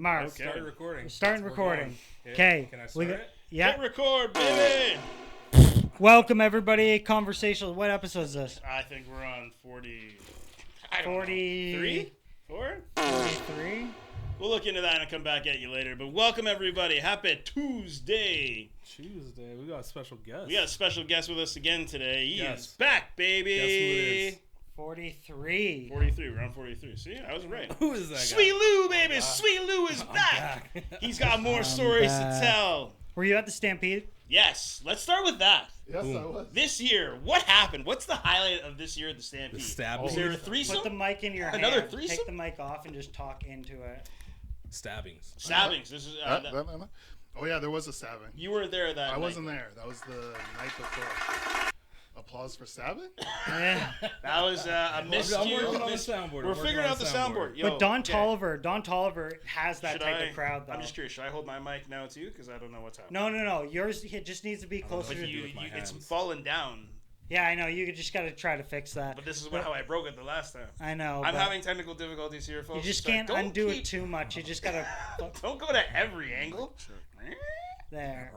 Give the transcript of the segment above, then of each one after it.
Mark. Okay. Start recording. We're starting recording. Okay. Can I start it? Yeah. Hit record, baby. Welcome everybody. Conversational. What episode is this? I think we're on 40. 43. 4? 43. We'll look into that and come back at you later. But welcome everybody. Happy Tuesday. Tuesday. We got a special guest. We got a special guest with us again today. He Yes. is back, baby. Guess who it is? 43. 43. We're on 43. See, I was right. Who is that guy? Sweet Lou, baby. Sweet Lou is back. He's got more stories back. to tell. Were you at the Stampede? Yes. Let's start with that. Yes, Boom. I was. This year, what happened? What's the highlight of this year at the Stampede? The Stampede. Was there a threesome? Put the mic in your Another hand. threesome? Take the mic off and just talk into it. Stabbings. Stabbings. This is. Oh yeah, there was a stabbing. You were there that I night. wasn't there. That was the night before. Applause for stabbing? Yeah. That was a miscue. I'm working on the soundboard. We're figuring out the soundboard. Yo, But Don okay. Tolliver has that Should type I- of crowd, though. I'm just curious. Should I hold my mic now too? Because I don't know what's happening. No. Yours it just needs to be closer But to you, with my it's hands. fallen down. Yeah, I know. You just got to try to fix that. But this is how I broke it the last time. I know. I'm but having technical difficulties here, folks. You just so can't don't undo keep- it too much. You just got to... Don't go to every angle. There.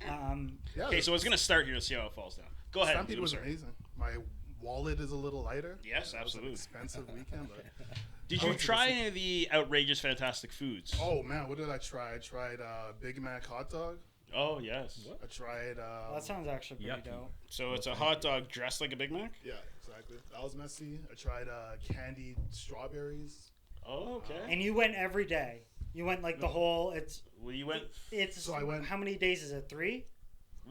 Yeah. Okay, so I was gonna start here to see how it falls down. Go ahead. Stampede I'm was sorry. amazing. My wallet is a little lighter. Yes, It was an absolutely. expensive weekend, but Did you try any of the outrageous, fantastic foods? oh man, what did I try? I tried Big Mac hot dog. Oh, yes. I tried. That sounds actually pretty Yucky. dope. So it's a hot dog dressed like a Big Mac? Yeah, exactly. That was messy. I tried candied strawberries. Oh, okay. And you went every day. You went like the whole. Well, you went. It's. So I went- How many days is it? 3?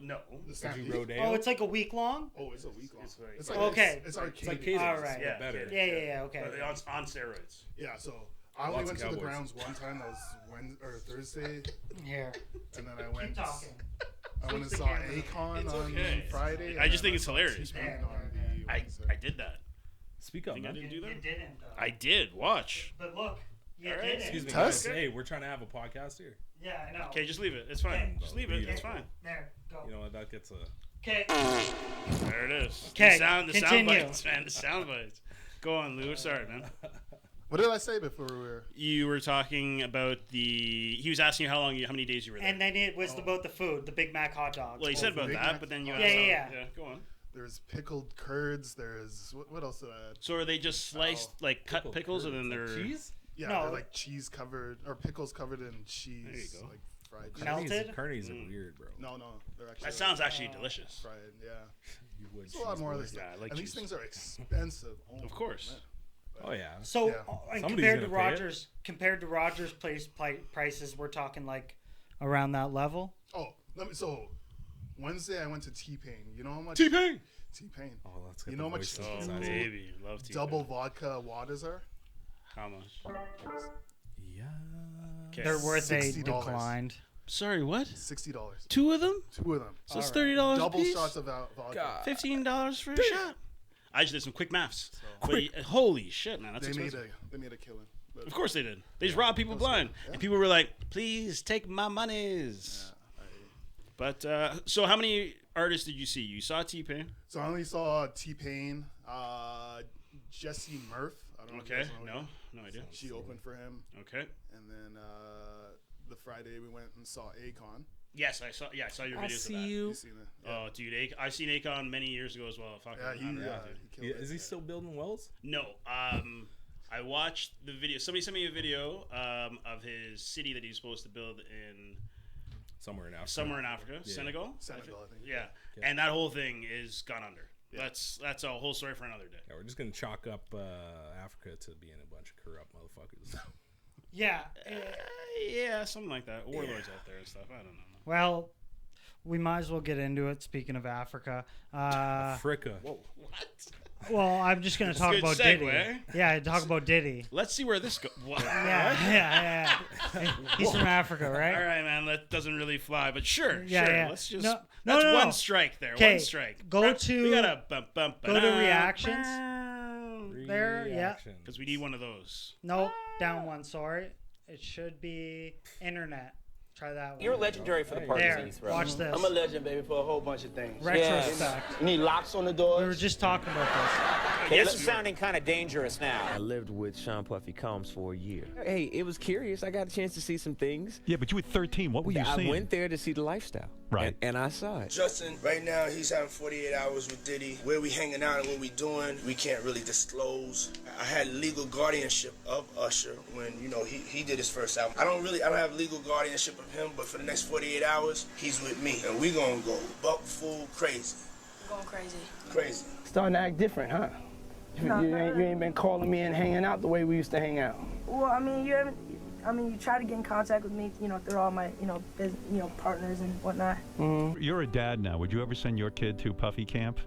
No. The Every Stampede. rodeo. Oh, it's like a week long. Oh, it's a week long. It's like- It's like Okay. It's arcade. It's like Casey's. All right. Yeah, better. Yeah. Okay. But on steroids. Yeah, so I only Lots went of to the Cowboys. grounds one time. That was Wednesday or Thursday, Here. and then I went. Keep talking. I went and Switch the saw camera. Akon It's on okay. Friday. I and just then think it's saw hilarious. T-Pain There, on the I Wednesday. did that. Speak up, Think I man. didn't do that? You didn't though. I did. Watch. But look, you All right, didn't. Excuse me, Test? guys. Hey, we're trying to have a podcast here. Yeah, I know. Okay, just leave it. It's fine. Just leave it. It's fine. There. Go. You know what? That gets a. Okay. There it is. Okay, The sound continue. bites, man. The sound bites. Go on, Lou. Sorry, man. What did I say before we were? You were talking about the. He was asking you how many days you were there. And then it was about the food, the Big Mac hot dogs. Well, he said about Big that, Mac. but then you Yeah, asked. yeah. Go on. There's pickled curds. There's what else did I add? So are they just sliced, like cut Pickled pickles, and then curds. they're Like cheese? Yeah, No. they're like cheese covered or pickles covered in cheese. There you go. Like fried cheese. Melted? Carnies are weird, bro. No, they're actually. That sounds actually delicious. fried. Yeah, You would it's a lot more of this Yeah, stuff. I like and these cheese. things are expensive. Oh, Of course. man. Oh yeah. So, Yeah. and Somebody's gonna pay it. compared to Rogers prices, we're talking like around that level. Oh, so Wednesday I went to T-Pain. You know how much T-Pain. T-Pain Oh, let's get You the know how much voices Oh, inside. baby, love T-Pain. double vodka waters are? How much? Yeah. Okay. They're worth a $60. declined. Sorry, what? $60. Two of them? Two of them. So it's All right. $30 a Double piece. shots of vodka. God. $15 for a shot. I just did some quick maths. But holy shit, man, that's They made expensive. a killing. But, Of course they did. They just robbed people blind, yeah. and people were like, "Please take my monies." But so, how many artists did you see? You saw T-Pain. So I only saw T-Pain, Jesse Murph. I don't know if you Okay. guys know him. No idea. She opened for him, Okay. and then the Friday we went and saw Akon. Yes, I saw. Yeah, I saw your I videos see of that. you. You seen it? Oh, dude, I seen Akon many years ago as well. Fuck, Yeah, I'm he around, dude. killed Yeah, it. is he still building wells? No. I watched the video. Somebody sent me a video of his city that he's supposed to build in Somewhere in Africa. Yeah. Senegal. Senegal, I think. Yeah. Yeah. And that whole thing is gone under. That's a whole story for another day. Yeah, we're just gonna chalk up Africa to being a bunch of corrupt motherfuckers. Yeah. Yeah, something like that. Warlords out there and stuff. I don't know. Well, we might as well get into it. Speaking of Africa, Africa. Whoa, what? well, I'm just going to talk good about segue. Diddy. Yeah, talk about Diddy. Let's see where this goes. Yeah. He's from Africa, right? All right, man. That doesn't really fly, but sure. Yeah, sure. yeah. Let's just. No, that's no. one strike there. 'Kay, One strike. go to- We gotta go to reactions. There, yeah. Reactions. Because we need one of those. No, down one. Sorry, it should be internet. Try that one. You're legendary for the party There, scenes, bro. watch this. I'm a legend, baby, for a whole bunch of things. Retrospect. You need locks on the doors. We were just talking about this. This is sounding kind of dangerous now. I lived with Sean Puffy Combs for a year. Hey, it was curious. I got a chance to see some things. Yeah, but you were 13. What were you I seeing? went there to see the lifestyle. Right. And I saw it. Justin, right now he's having 48 hours with Diddy. Where we hanging out and what we doing, we can't really disclose. I had legal guardianship of Usher when, he did his first album. I don't have legal guardianship of him, but for the next 48 hours, he's with me. And we gonna go buck full crazy. Going crazy. Crazy. Starting to act different, huh? You ain't been calling me and hanging out the way we used to hang out. Well, I mean, you try to get in contact with me, through all my, partners and whatnot. Mm-hmm. You're a dad now. Would you ever send your kid to Puffy camp?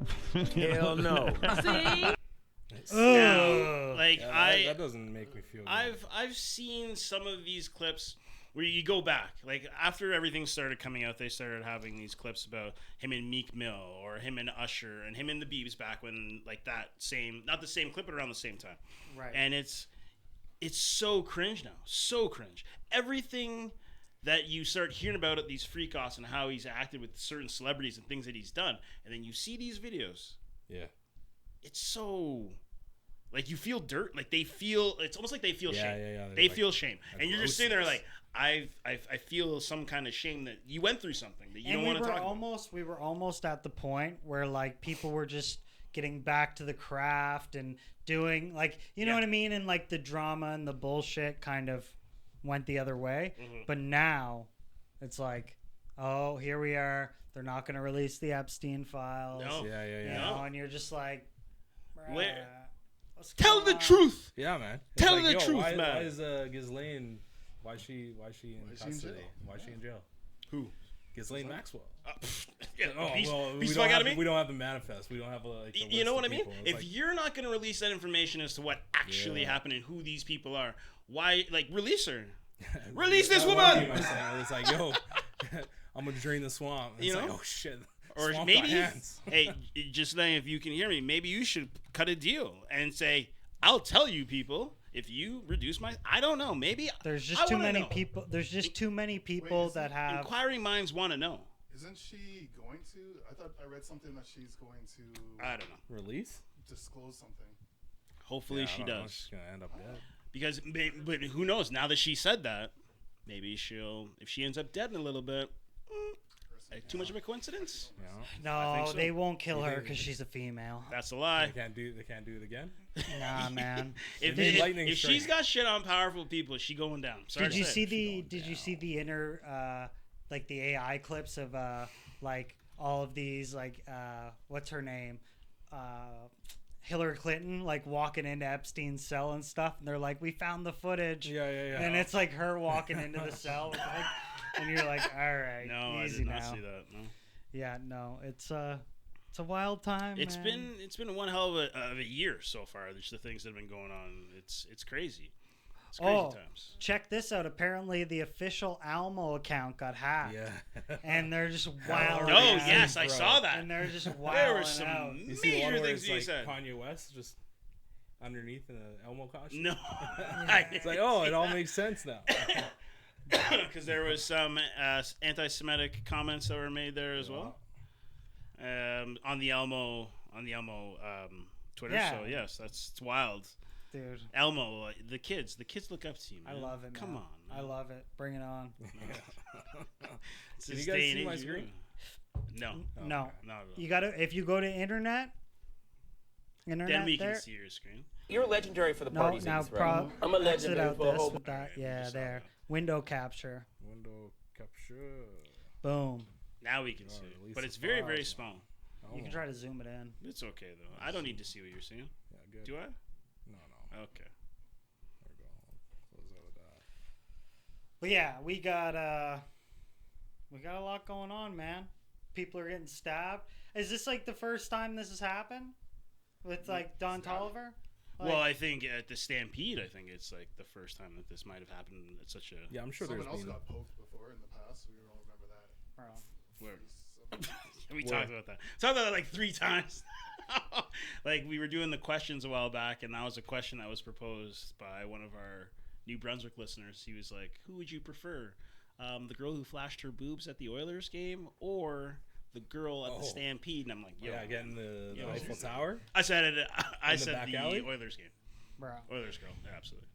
Hell no. Now, like that doesn't make me feel good. I've seen some of these clips where you go back, like after everything started coming out, they started having these clips about him and Meek Mill or him and Usher and him and the Biebs back when, like, that same, not the same clip, but around the same time. Right. And it's so cringe now, so cringe. Everything that you start hearing about at these freak-offs and how he's acted with certain celebrities and things that he's done, and then you see these videos. Yeah. It's so, like, you feel dirt. Like, they feel, it's almost like they feel shame. Yeah. They feel shame. And you're just sitting there grossness. like, I feel some kind of shame that you went through something that you don't want to talk about. We were almost at the point where, like, people were just getting back to the craft and doing, like, you know what I mean? And, like, the drama and the bullshit kind of went the other way. Mm-hmm. But now it's like, oh, here we are. They're not going to release the Epstein files. No. Yeah. You know, and you're just like, Where? what's Tell going the on? truth. Yeah, man. Tell the truth, why, man. Why is Ghislaine? Why is she in custody? Why is she in jail? Who? Ghislaine Maxwell. Beast Fuck out of me? We don't have the manifest. We don't have the You know what I mean? If If you're not going to release that information as to what actually happened and who these people are, why, like, release her? Release this woman! It's like, yo, I'm gonna drain the swamp. It's like, oh shit. Or Swamp maybe, got hands. hey, just saying, if you can hear me, maybe you should cut a deal and say, I'll tell you people if you reduce my. I don't know. Maybe There's I just too wanna many know. people. There's just too many people that have. Inquiring minds want to know. Isn't she going to? I thought I read something that she's going to I don't know. Release? disclose something. Hopefully Yeah, I she don't know. does. She's gonna end up dead. Because, but who knows? Now that she said that, maybe she'll. If she ends up dead in a little bit, too much of a coincidence. Yeah. I No, think so. they won't kill her because she's a female. That's a lie. They can't do it again. Nah, man. If, They need if, lightning if strike. she's got shit on powerful people, she going down. Sorry Did to you say. see the? Did you see the inner, like the AI clips of like all of these like what's her name, Hillary Clinton like walking into Epstein's cell and stuff, and they're like, we found the footage. Yeah. And it's like her walking into the cell, with, like, and you're like, all right, No, I easy did not now. see that. No. Yeah, no, it's a wild time. It's man. been one hell of a year so far. There's the things that have been going on. It's crazy. It's crazy times. Check this out. Apparently, the official Almo account got hacked. Yeah. And they're just wilding Oh out. yes, I bro. saw that. And they're just There wilding were some out. You see the one major where things it's you like said. Kanye West just underneath in an Elmo costume? No, It's like, oh, it all makes sense now. because there was some anti-Semitic comments that were made there as well. On the Elmo Twitter. Yeah. So yes, it's wild. Dude, Elmo, the kids look up to you, man. I love it, man. Come on, I love it. Bring it on. It's Can this you guys day and see my age, screen? No, No. not at all. You gotta, if you go to internet Then we there. can see your screen. You're legendary for the No, party now scenes, right? I'm a legend, exit baby, out for a this whole. with that. Yeah, just saw there. that. Window capture. Window capture. Boom. Now we can see it, release but the it's very file. very small. You can try to zoom it in. It's okay though. I don't need to see what you're seeing. Yeah, good. Do I? No. Okay. There we go. Close out of that. But yeah, we got a lot going on, man. People are getting stabbed. Is this like the first time this has happened with like Don Tolliver? Like, Well, I think at the Stampede, I think it's like the first time that this might have happened at such a. Yeah, I'm sure Someone there's else been. got poked before in the past. We all remember that. bro. Where? Some- We talked about that. Talked about that like 3 times. Like we were doing the questions a while back, and that was a question that was proposed by one of our New Brunswick listeners. He was like, "Who would you prefer, the girl who flashed her boobs at the Oilers game or the girl at the Stampede? And I'm like, yo, getting the Eiffel Tower. I said it. I said back the alley? Oilers game. Bro. Oilers girl, yeah, absolutely.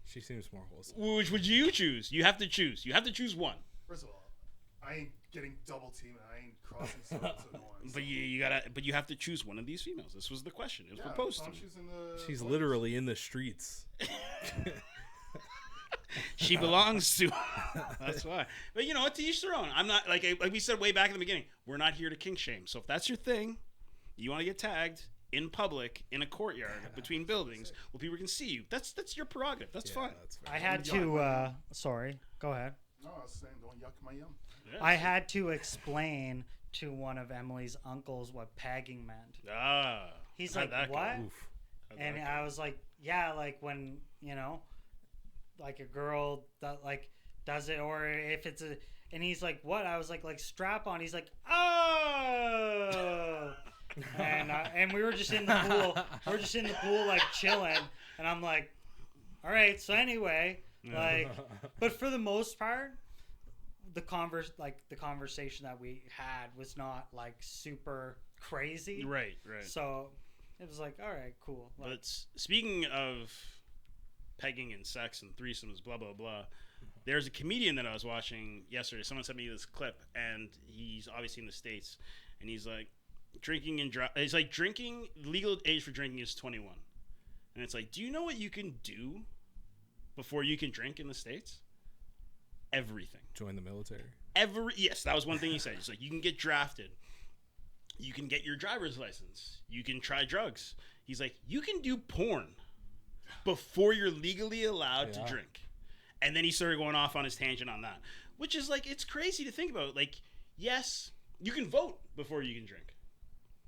She seems more wholesome. Which would you choose? You have to choose. You have to choose one. First of all, I ain't getting double teamed. I ain't crossing swords with no one. But you gotta. But you have to choose one of these females. This was the question. It was proposed to me. She's literally in the streets. She belongs to. That's why. But you know what? To each their own. I'm not like we said way back in the beginning. We're not here to kink shame. So if that's your thing, you want to get tagged in public in a courtyard between buildings where people can see you. That's your prerogative. That's fine. That's fair. I had to. Sorry. Go ahead. No, I was saying, don't yuck my yum. Yeah. I had to explain to one of Emily's uncles what pegging meant. He's how'd like, that go? what? Oof. And I was like, yeah, like when, you know, like a girl that like does it, or if it's a, and he's like, what? I was like strap on. He's like, oh. And we were just in the pool. We're just in the pool, like chilling. And I'm like, all right. So anyway, like, but for the most part, the conversation that we had was not like super crazy. Right. So it was like, all right, cool. Like, But speaking of pegging and sex and threesomes, blah blah blah. There's a comedian that I was watching yesterday. Someone sent me this clip, and he's obviously in the States, and he's like drinking and he's like drinking. Legal age for drinking is 21, and it's like, do you know what you can do before you can drink in the States? Everything. Join the military. Yes, that was one thing he said. He's like, you can get drafted. You can get your driver's license. You can try drugs. He's like, you can do porn before you're legally allowed to drink. And then he started going off on his tangent on that, which is like, it's crazy to think about. Like, yes, you can vote before you can drink.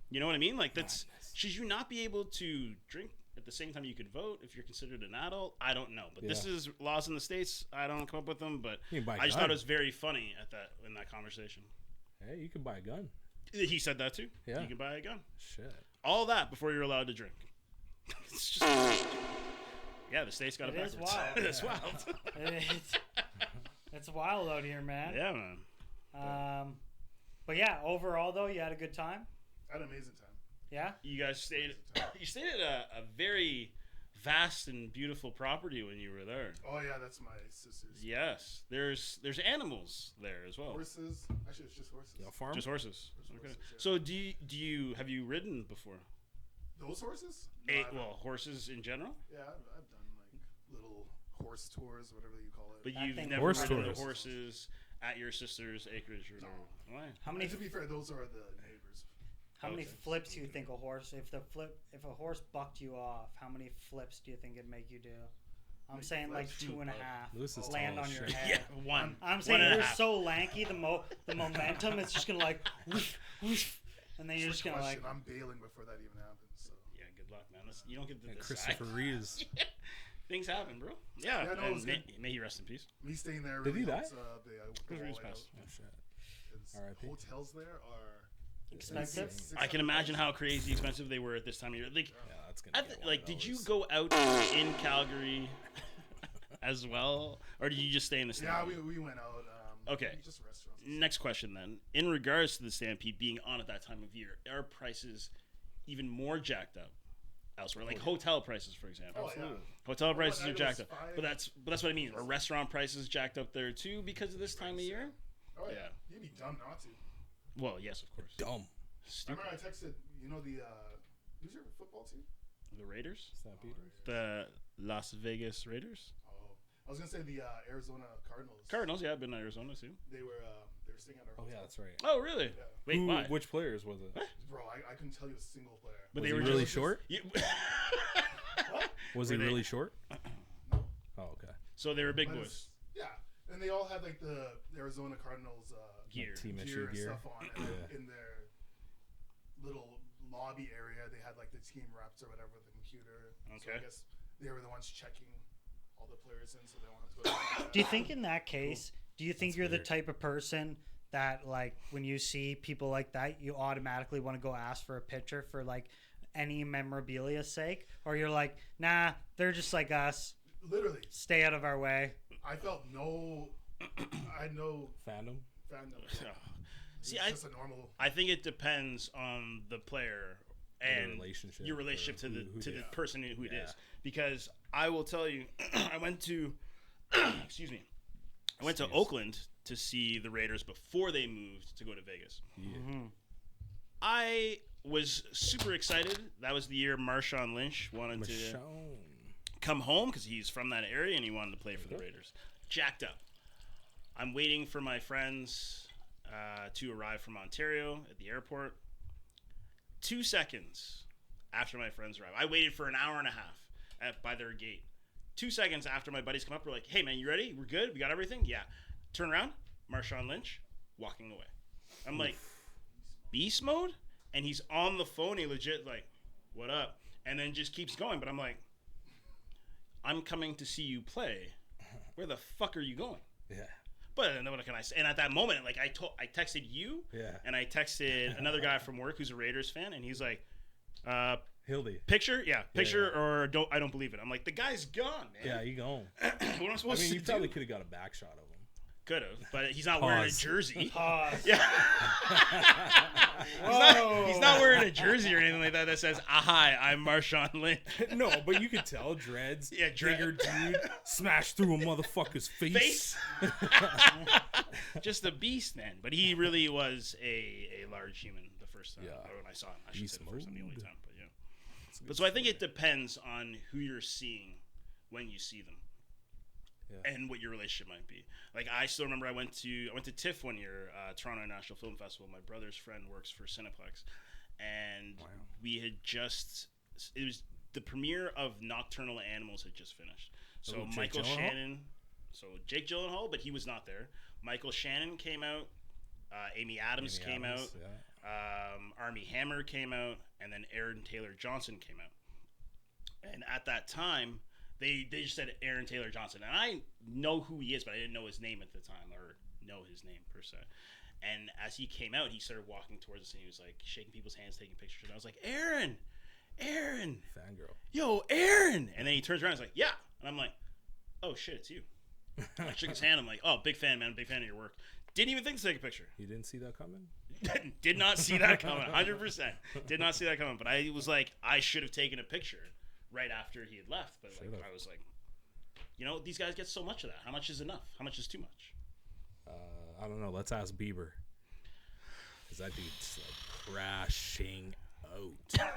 You know what I mean? Like, that's, should you not be able to drink at the same time you could vote if you're considered an adult? I don't know. But this is laws in the States. I don't come up with them, but I just thought it was very funny in that conversation. Hey, you can buy a gun. He said that too. Yeah. You can buy a gun. Shit. All that before you're allowed to drink. It's just... Yeah, the States got it backwards. Is wild. That's wild. It's wild out here, man. Yeah, man. But yeah, overall though, you had a good time. I had an amazing time. Yeah. You guys stayed. You stayed at a very vast and beautiful property when you were there. Oh yeah, that's my sister's. Yes, there's animals there as well. Horses. Actually, it's just horses. Yeah, farm. Just horses. Just Okay. horses, yeah. So do you have you ridden before? Those horses? No, I haven't. Horses in general. Yeah, I've done like little horse tours, whatever you call it. But That you've thing- never Horse ridden the tours. horses at your sister's acreage or why? How many And to be fair, those are the neighbors. how many flips do you think a horse if a horse bucked you off, how many flips do you think it'd make you do? I'm saying like flips? 2.5. Lewis is Land tall on as your shit. head. Yeah, one. I'm saying one and a you're half. so lanky, the momentum, it's just gonna like whoosh, whoosh, and then you're just Trick gonna like question. I'm bailing before that even happens. So. Yeah, good luck, man. You don't get to And decide. Christopher Reeves. Things happen, bro. Yeah, Yeah, no, it and was may, good. may he rest in peace. Me staying there Did really he die? helps, the Chris Reeves all the way passed. out. Oh shit. It's- R.I.P. Hotels there are expensive. I can imagine how crazy expensive they were at this time of year. Like, Yeah, that's gonna. Get did you $1. go out in Calgary as well, or did you just stay in the Yeah, Stampede? we went out. Okay. Just restaurants. Next question then. In regards to the Stampede being on at that time of year, are prices even more jacked up elsewhere? Like hotel prices, for example. Oh, yeah. Hotel prices that are was jacked up. five- But that's what I mean. Are restaurant prices jacked up there too because of this time of year? Oh, yeah. Yeah. You'd be dumb not to. Well, yes, of course. Dumb. I Stupid. remember I texted, who's your football team? The Raiders? Stampeders. The Las Vegas Raiders? Oh, I was gonna say the Arizona Cardinals. Cardinals, yeah, I've been to Arizona too. They were staying at our Oh hotel. yeah, that's right. Oh, really? Yeah. Wait, why? Which players was it? Bro, I couldn't tell you a single player. But Was they he were really just- short? You- Was Were he they- really short? No. Oh okay. so they were big But boys. yeah, and they all had like the Arizona Cardinals Gear. Team gear issue and gear. stuff on, and then Yeah. in their little lobby area, they had like the team reps or whatever, the computer. So Okay. I guess they were the ones checking all the players in, so they don't have to go. To Do you think in that case, do you think That's you're the weird. type of person that like when you see people like that, you automatically want to go ask for a picture for like any memorabilia sake, or you're like, nah, they're just like us, Literally, stay out of our way? I felt no I know Fandom. See, it's just a normal. I think it depends on the player and your relationship to the person who it is. Because I will tell you, I went to excuse me, I went to Oakland to see the Raiders before they moved to go to Vegas. I was super excited. That was the year Marshawn Lynch wanted to come home because he's from that area and he wanted to play for the Raiders. Jacked up. I'm waiting for my friends to arrive from Ontario at the airport. 2 seconds after my friends arrive, I waited for an hour and a half by their gate. 2 seconds after my buddies come up, we're like, "Hey man, you ready? We're good. We got everything." Yeah. Turn around, Marshawn Lynch walking away. I'm like, beast mode, and he's on the phone. He legit like, "What up?" And then just keeps going. But I'm like, I'm coming to see you play. Where the fuck are you going? Yeah. But then what can I say? And at that moment, like I texted you, and I texted another guy from work who's a Raiders fan, and he's like, Hildy. Picture? Yeah, picture or I don't believe it. I'm like, the guy's gone, man. Yeah, he gone. What am I supposed to do? You probably could have got a back shot of him. Could have, but he's not wearing a jersey. Yeah. He's not wearing a jersey or anything like that that says, "Hi, I'm Marshawn Lynch." No, but you could tell dreads. Yeah, bigger dude smashed through a motherfucker's face. Just a beast, man. But he really was a large human the first time when I saw him. I should say the first time, the only time. But yeah. But so I think it depends on who you're seeing when you see them. Yeah. And what your relationship might be. Like I still remember I went to TIFF one year, Toronto International Film Festival. My brother's friend works for Cineplex, and we had it was the premiere of Nocturnal Animals had just finished. So Michael Shannon, so Jake Gyllenhaal, but he was not there. Michael Shannon came out, Amy Adams came out, Armie Hammer came out, and then Aaron Taylor Johnson came out. And at that time, They just said Aaron Taylor Johnson. And I know who he is, but I didn't know his name at the time, or know his name per se. And as he came out, he started walking towards us, and he was like shaking people's hands, taking pictures. And I was like, Aaron! Fangirl. Yo, Aaron! And then he turns around and he's like, yeah. And I'm like, oh shit, it's you. I shook his hand. I'm like, oh, big fan, man. Big fan of your work. Didn't even think to take a picture. You didn't see that coming? Did not see that coming. 100%. Did not see that coming. But I was like, I should have taken a picture right after he had left, but like I was like, these guys get so much of that. How much is enough? How much is too much? I don't know. Let's ask Bieber, because that dude's like crashing out.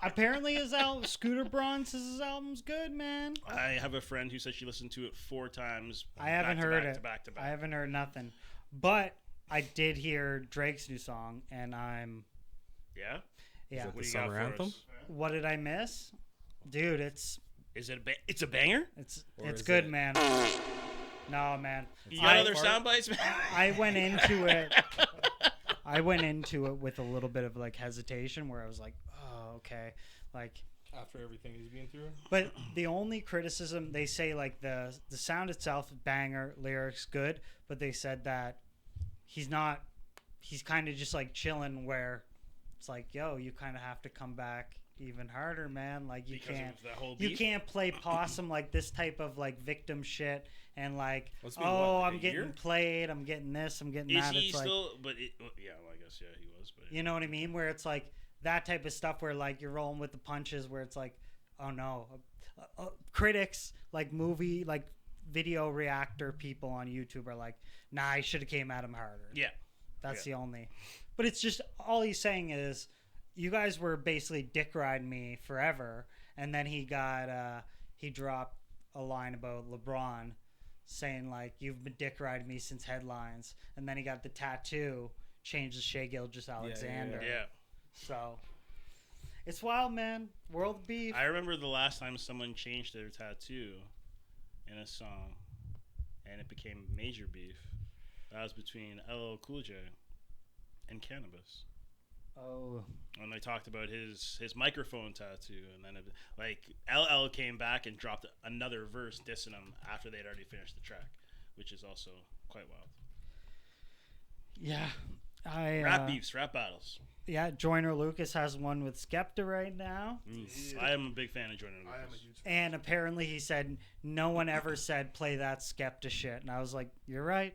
Apparently, his album, Scooter Braun says his album's good, man. I have a friend who said she listened to it 4 times. I haven't heard it. Back to back. I haven't heard nothing, but I did hear Drake's new song, and I'm. Yeah. Yeah. Is it the summer anthem? What did I miss? Dude, it's it's a banger? It's good, man. No, man. You got other sound bites, man? I went into it with a little bit of like hesitation where I was like, oh, okay. Like after everything he's been through. But the only criticism, they say like the sound itself, banger, lyrics good, but they said that he's kind of just like chilling where it's like, yo, you kind of have to come back even harder, man. Like you can't play possum like this type of like victim shit and like I'm getting played, I'm getting this, I'm getting that. Is he it's still? like, but I guess he was. But you know what I mean? Where it's like that type of stuff where like you're rolling with the punches. Where it's like, oh no, critics like movie like video reactor people on YouTube are like, nah, I should have came at him harder. Yeah, that's the only. But it's just all he's saying is, you guys were basically dick riding me forever, and then he dropped a line about LeBron, saying like, you've been dick riding me since headlines, and then he got the tattoo, changed to Shea Gilgeous-Alexander. Yeah. So it's wild, man. World beef. I remember the last time someone changed their tattoo in a song, and it became major beef. That was between LL Cool J and Cannabis. Oh. When they talked about his microphone tattoo, and then LL came back and dropped another verse dissing him after they'd already finished the track, which is also quite wild. Yeah. Rap beefs, rap battles. Yeah, Joyner Lucas has one with Skepta right now. I am a big fan of Joyner Lucas. I am a huge fan. And apparently he said no one ever said play that Skepta shit. And I was like, you're right.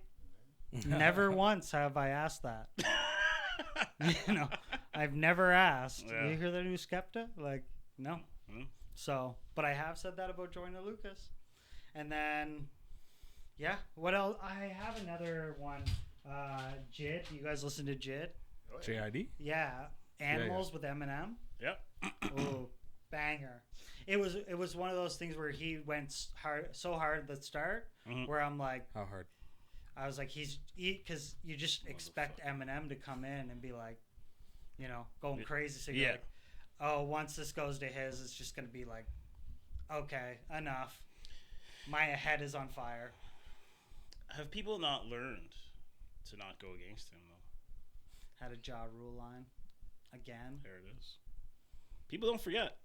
Never once have I asked that. You know, I've never asked. Yeah. You hear the new Skepta? Like, no. Mhm. So, but I have said that about Joyner Lucas. And then, yeah, what else? I have another one. Jid. You guys listen to Jid? JID? Yeah. Animals with Eminem. Yep. Ooh, banger. It was one of those things where he went so hard at the start where I'm like, How hard? I was like, because you just expect Eminem to come in and be like, you know, going crazy. So you're like, oh, once this goes to his, it's just going to be like, okay, enough. My head is on fire. Have people not learned to not go against him, though? Had a Ja Rule line again. There it is. People don't forget.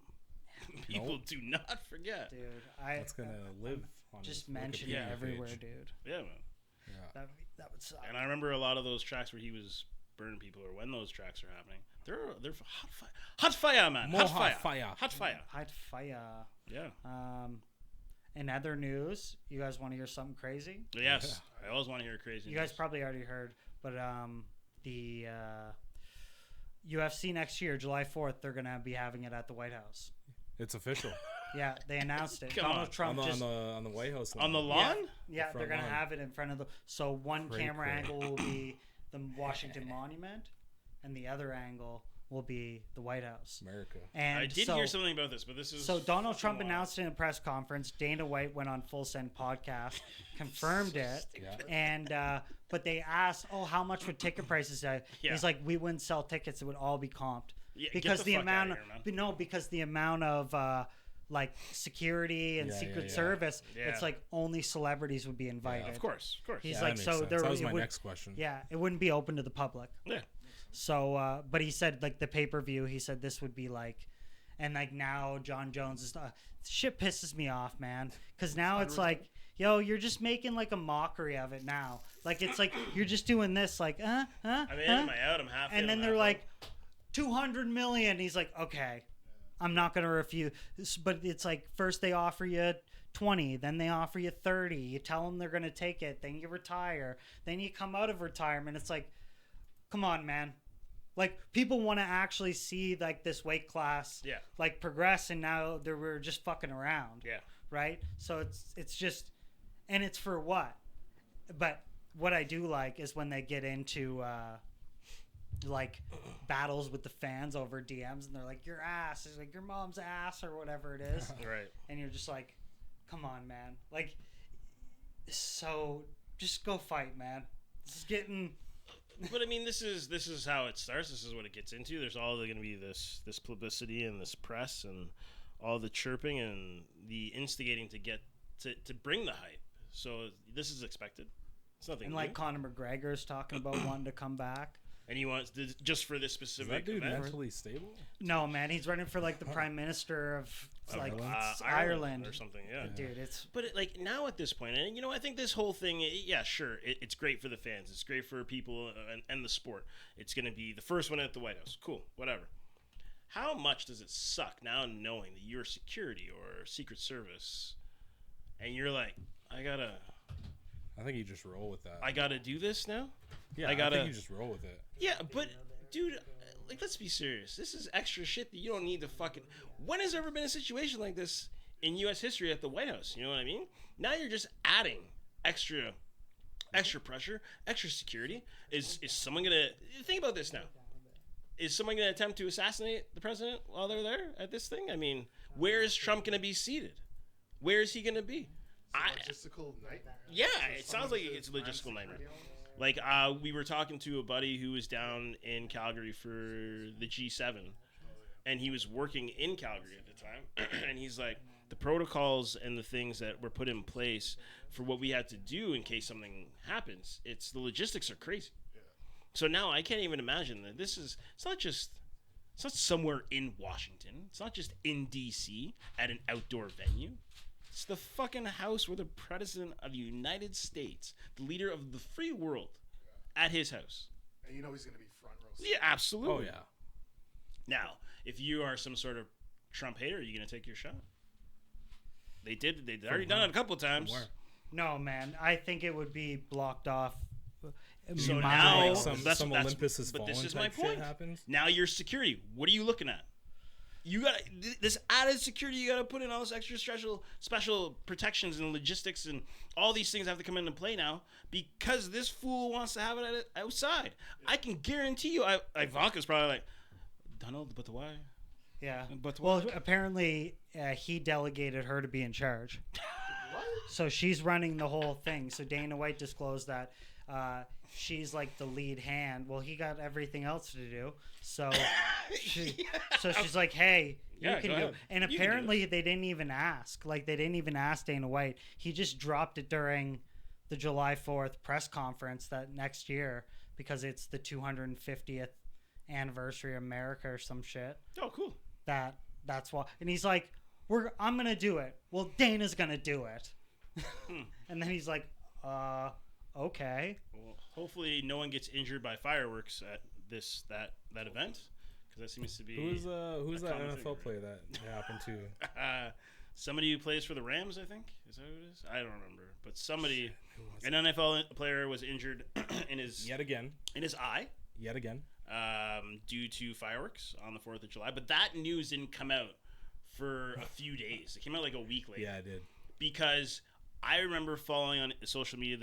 People do not forget. Dude, That's going to live on just his mention it Wikipedia everywhere, page. Yeah, man. Yeah. That would suck. And I remember a lot of those tracks where he was burning people, or when those tracks are happening. They're hot fire, man. More Hot fire. hot fire. Hot fire. Yeah. In other news, you guys want to hear something crazy? Yes. I always want to hear crazy. You guys news. probably already heard, but the UFC next year, July 4th, they're gonna be having it at the White House. It's official. Yeah, they announced it. Come Donald on. Trump on the White House on the lawn. Yeah, they're gonna lawn. have it in front of the. So one Pretty camera cool. angle will be the Washington Monument, and the other angle will be the White House. America. And I did hear something about this, but this is so Donald Trump wild. announced it in a press conference. Dana White went on Full Send podcast, confirmed it, Yeah. and but they asked, "Oh, how much would ticket prices?" Yeah. He's like, "We wouldn't sell tickets; it would all be comped." Yeah, Because get the the fuck amount outta of here, man. because the amount of like security and Yeah, Secret yeah. Service, Yeah. it's like only celebrities would be invited. Of course. He's Yeah, like, that makes so sense. there That was it my would- next question. Yeah, it wouldn't be open to the public. Yeah. So, but he said like the pay-per-view. He said this would be like, and like now John Jones is shit pisses me off, man. Because now it's like, yo, you're just making like a mockery of it now. Like it's like you're just doing this, like, I'm in, am I out? I'm half in, and then I'm they're half like, 200 million. He's like, okay, I'm not gonna refuse. But it's like first they offer you 20, then they offer you 30. You tell them they're gonna take it, then you retire, then you come out of retirement. It's like, come on, man. Like people want to actually see like this weight class, Yeah. like progress, and now we're just fucking around, Yeah. right? So it's just, and it's for what? But what I do like is when they get into like battles with the fans over DMs, and they're like, your ass is like your mom's ass or whatever it is. Right. And you're just like, come on, man. Like, so just go fight, man. This is getting. But I mean, this is how it starts. This is what it gets into. There's all going to be this publicity and this press and all the chirping and the instigating to get to bring the hype. So this is expected. It's nothing. And new. like Conor McGregor's talking about wanting to come back. And he wants just for this Is specific that dude event. mentally stable? No, man, he's running for like the prime minister of like Ireland or something. Yeah, dude, it's. But like now at this point, and I think this whole thing, yeah, sure, it's great for the fans. It's great for people and the sport. It's going to be the first one at the White House. Cool, whatever. How much does it suck now knowing that you're security or Secret Service, and you're like, I think you just roll with that. I gotta do this now. Yeah, I think you just roll with it. Yeah, but dude, like, let's be serious. This is extra shit that you don't need to fucking. When has there ever been a situation like this in U.S. history at the White House? You know what I mean? Now you're just adding extra pressure, extra security. Is someone gonna think about this now? Is someone gonna attempt to assassinate the president while they're there at this thing? I mean, where is Trump gonna be seated? Where is he gonna be? Logistical nightmare. Yeah, it sounds like it's a logistical nightmare. Like, we were talking to a buddy who was down in Calgary for the G7, and he was working in Calgary at the time, and he's like, the protocols and the things that were put in place for what we had to do in case something happens, the logistics are crazy. So now I can't even imagine that it's not somewhere in Washington. It's not just in D.C. at an outdoor venue. It's the fucking house where the president of the United States, the leader of the free world, at his house. and you know he's gonna be front row seat. Yeah, absolutely. Oh yeah. Now, if you are some sort of Trump hater, are you going to take your shot? They'd already done it a couple times. No, man. I think it would be blocked off. So My- now, some Olympus has fallen. But this is type my point. Shit happens. Now your security. What are you looking at? You got this added security. You got to put in all this extra special protections and logistics, and all these things have to come into play now because this fool wants to have it outside. I can guarantee you, Ivanka's probably like, Donald, but why? Yeah. But well, apparently he delegated her to be in charge. What? So she's running the whole thing. So Dana White disclosed that she's like the lead hand. Well, he got everything else to do. So she's like, hey, you Yeah, can go do it. ahead. And You can do apparently they didn't even ask. Like, they didn't even ask Dana White. He just dropped it during the July 4th press conference that next year because it's the 250th anniversary of America or some shit. Oh, cool. That's why. And he's like, I'm going to do it. Well, Dana's going to do it. And then he's like, okay. Well, hopefully no one gets injured by fireworks at that event, because that seems to be Who's that common NFL thing. player that happened to? Somebody who plays for the Rams, I think. Is that who it is? I don't remember. But somebody, an NFL player was injured in his Yet again. in his eye Yet again. due to fireworks on the 4th of July. But that news didn't come out for a few days. It came out like a week later. Yeah, I did. Because I remember following on social media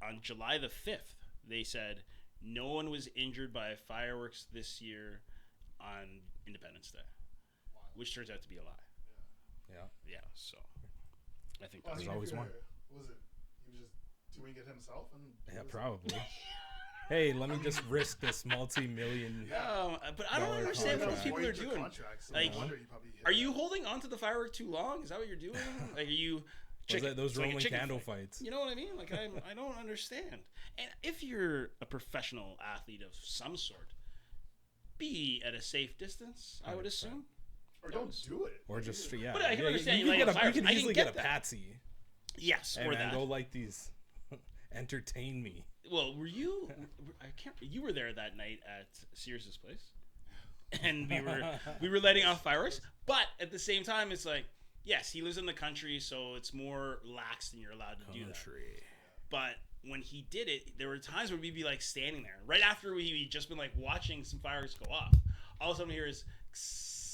on July the 5th, they said no one was injured by fireworks this year on Independence Day, which turns out to be a lie. Yeah. So I think Well, that's always one. Was it? He was just doing it himself, and Yeah, probably. Hey, let me just risk this multi-million. But I don't dollar understand what those contract. people are 4 year doing. contracts, so Like, no wonder he probably hit are that. you holding on to the firework too long? Is that what you're doing? Like, are you? Those it's like a Roman chicken candle fight. fights. You know what I mean? Like, I don't understand. And if you're a professional athlete of some sort, be at a safe distance, I would 100%. assume. Or don't do it. Or just yeah. But I can yeah, understand you you can light get a a, fire. you can I can easily get get a that. patsy. Yes, Hey or man, that. go light these. Entertain me. Well, were you? I can't. You were there that night at Sears's place, and we were letting off fireworks. But at the same time, it's like, yes, he lives in the country, so it's more lax than you're allowed to do that. But when he did it, there were times where we'd be like standing there right after we'd just been like watching some fireworks go off. All of a sudden, we hear is.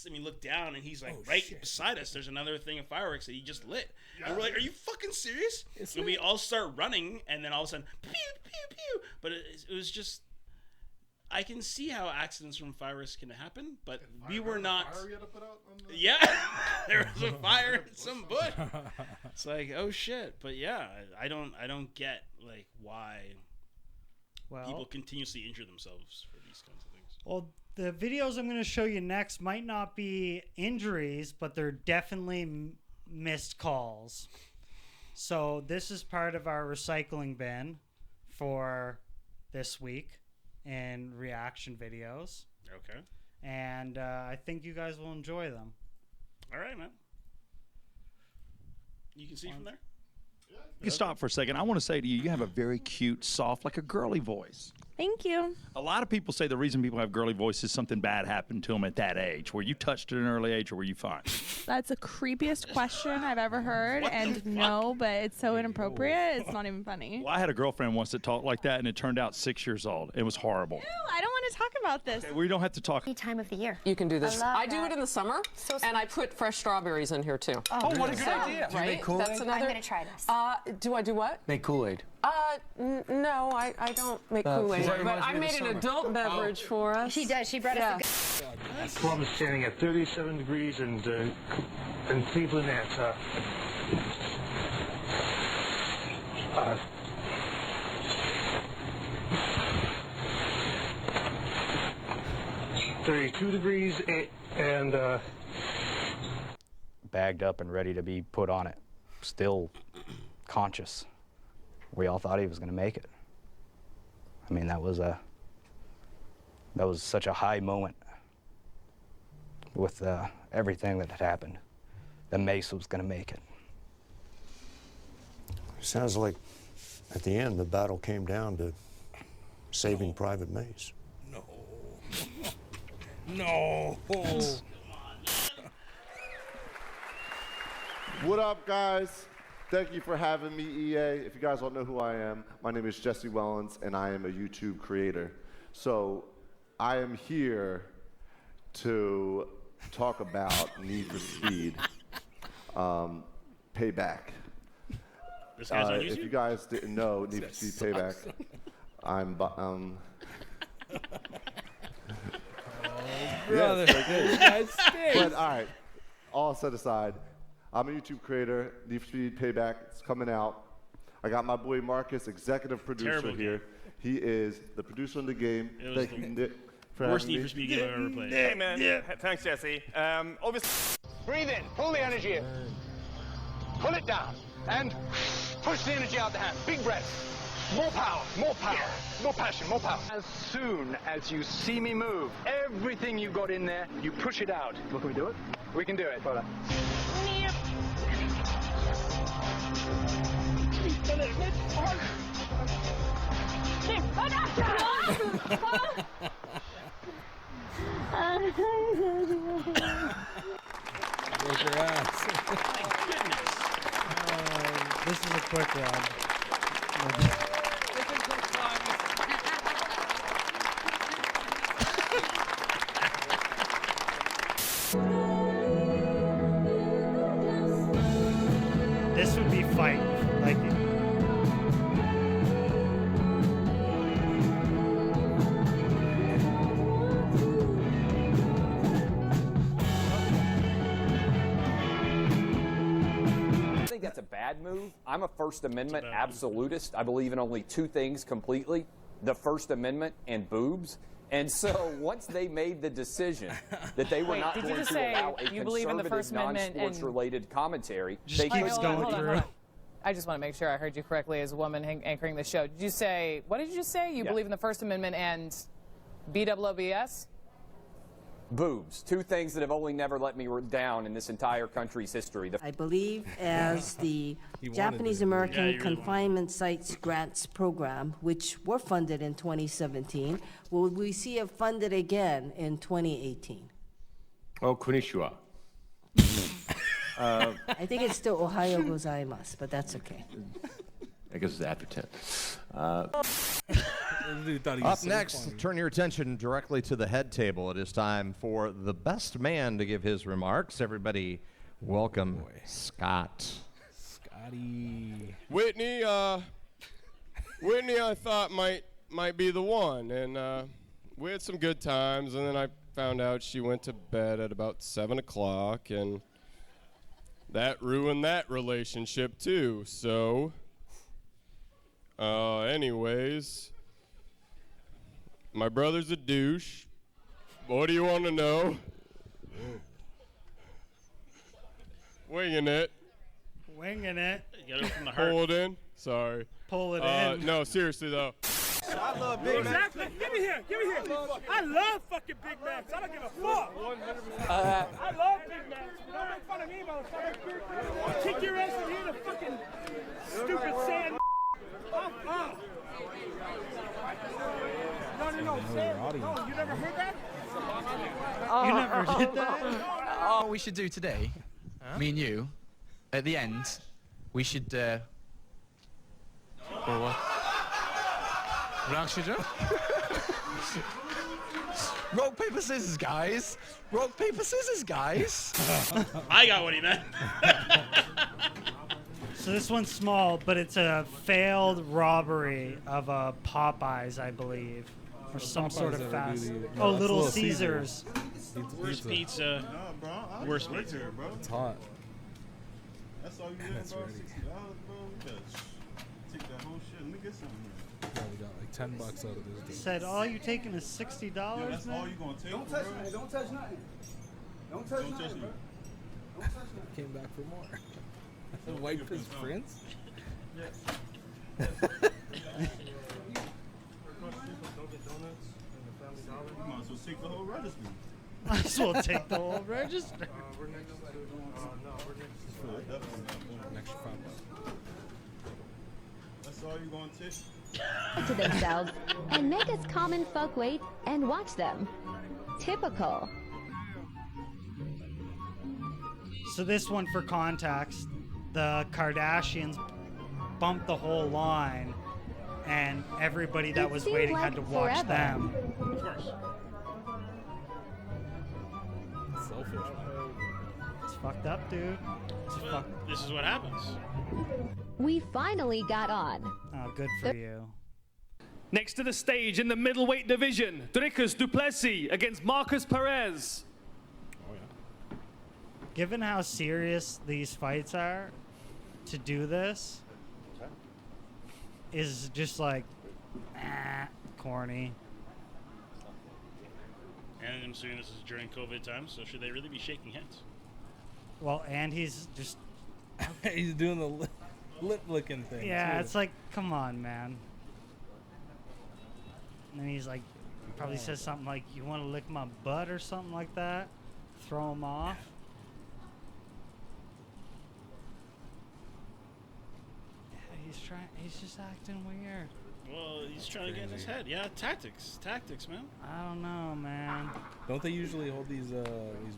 And we look down, and he's like beside us. There's another thing of fireworks that he just lit, and we're like, "Are you fucking serious?" And we all start running, and then all of a sudden, pew pew pew. But it was just, I can see how accidents from fireworks can happen, but we were not. Fire you had to put out on the... Yeah, there was a fire in some bush. It's like, oh shit. But yeah, I don't get like why people continuously injure themselves for these kinds of things. Well, the videos I'm going to show you next might not be injuries, but they're definitely missed calls. So this is part of our recycling bin for this week in reaction videos. Okay. And I think you guys will enjoy them. All right, man. You can see from there? You can stop for a second. I want to say to you, you have a very cute, soft, like a girly voice. Thank you. A lot of people say the reason people have girly voices, something bad happened to them at that age. Were you touched at an early age, or were you fine? That's the creepiest question I've ever heard, and no, but it's so inappropriate, it's not even funny. Well, I had a girlfriend once that talked like that, and it turned out 6 years old. It was horrible. Ew, I don't want to talk about this. Okay, we don't have to talk. Any time of the year. You can do this. I love I do that. it in the summer, and I put fresh strawberries in here too. Oh, what a good idea. Right? make Kool-Aid? That's another. I'm gonna try this. Do I do what? Make Kool-Aid. No, I don't make Kool-Aid, that but reminds I me of made the an summer. adult beverage for us. She does. She brought us a Plum is standing at 37 degrees and Cleveland at 32 degrees and bagged up and ready to be put on it, still conscious. We all thought he was going to make it. I mean, that was such a high moment with everything that had happened. The Mace was going to make it. Sounds like at the end the battle came down to Saving Private Mace. No. No. What up, guys? Thank you for having me, EA. If you guys don't know who I am, my name is Jesse Wellens, and I am a YouTube creator. So I am here to talk about Need for Speed Payback. This guy's on YouTube? If you guys didn't know, Need for Speed Payback, I'm brother, yes, guys stink. but all right, all set aside, I'm a YouTube creator. Need for Speed Payback, it's coming out. I got my boy Marcus, executive producer Terrible here. He is the producer in the game. It was Thank the you, Nick, for worst having Need for Speed game I've ever played. Hey, man. Thanks, Jesse. Obviously. Breathe in. Pull the energy in. Pull it down. And push the energy out the hand. Big breath. More power. More power. More passion. More power. As soon as you see me move, everything you got in there, you push it out. Well, can we do it? We can do it. Hold on. Where's your ass? This is a quick one. This would be fight. Like, I think that's a bad move. I'm a First Amendment absolutist. I believe in only two things completely, the First Amendment and boobs. And so once they made the decision that they were not did you going just to say allow a you believe in the First conservative, Amendment non-sports related commentary, just they keeps going through. I just want to make sure I heard you correctly as a woman anchoring the show. Did you say, what did you say? You believe in the First Amendment and BWBS? boobs. Two things that have only never let me down in this entire country's history. I believe as the Japanese American Confinement Sites Grants Program, which were funded in 2017, will we see it funded again in 2018? Oh, konnichiwa. I think it's still Ohio gozaimasu, but that's okay. I guess it's after 10. Up next, turn your attention directly to the head table. It is time for the best man to give his remarks. Everybody, welcome Scott. Scotty. Whitney, I thought might be the one, and we had some good times, and then I found out she went to bed at about 7 o'clock, and that ruined that relationship too. So, anyways, my brother's a douche. What do you want to know? Winging it. Winging it. You got it from the heart. Pull it in. Sorry. Pull it in. No, seriously though. I love Big Macs. Exactly. Give me here. I love fucking Big Macs. I don't give a fuck. I love Big Macs. Don't make fun of me, motherfucker. I'll kick your ass in here, the fucking stupid sand. No, sand. No, you never heard that? You never did that? What we should do today, me and you, at the end, we should. Or what? What should do? Rock, paper, scissors, guys. Rock, paper, scissors, guys. I got what he meant. So this one's small, but it's a failed robbery of a Popeyes, I believe, or some sort of fast. Oh, Little Caesars. Worst pizza. Worst pizza, bro. It's hot. That's all you get, That's bro. ready. $60, bro. Take that whole shit. Let me get some. Probably got like $10 out of this dude. Said all you taking is $60, Yeah, that's man. all you gonna take. Don't touch nothing. Don't touch nothing. Don't touch nothing, bro. Don't touch nothing. Came back for more. Wipe his prints? Yes. You might as well take the whole register. Might as well take the whole register. We're next to no, we're next to An extra $5. That's saw you going to themselves and make us common folk wait and watch them. Typical. So this one, for context, the Kardashians bumped the whole line, and everybody that was waiting had to watch them. Of course. Selfish, man. It's fucked up, dude. It's Well, this is what happens. We finally got on. Oh, good for you. Next to the stage in the middleweight division, Dricus du Plessis against Marcus Perez. Given how serious these fights are, to do this is just like, corny. And I'm assuming this is during COVID times, so should they really be shaking hands? Well, and he's just... He's doing the lip licking thing. Yeah, too. it's like, come on, man. And then he's like, probably says something like, you want to lick my butt or something like that? Throw him off. Yeah, he's just acting weird. Well, he's trying to get in his head. Yeah, tactics, man. I don't know, man. Don't they usually hold these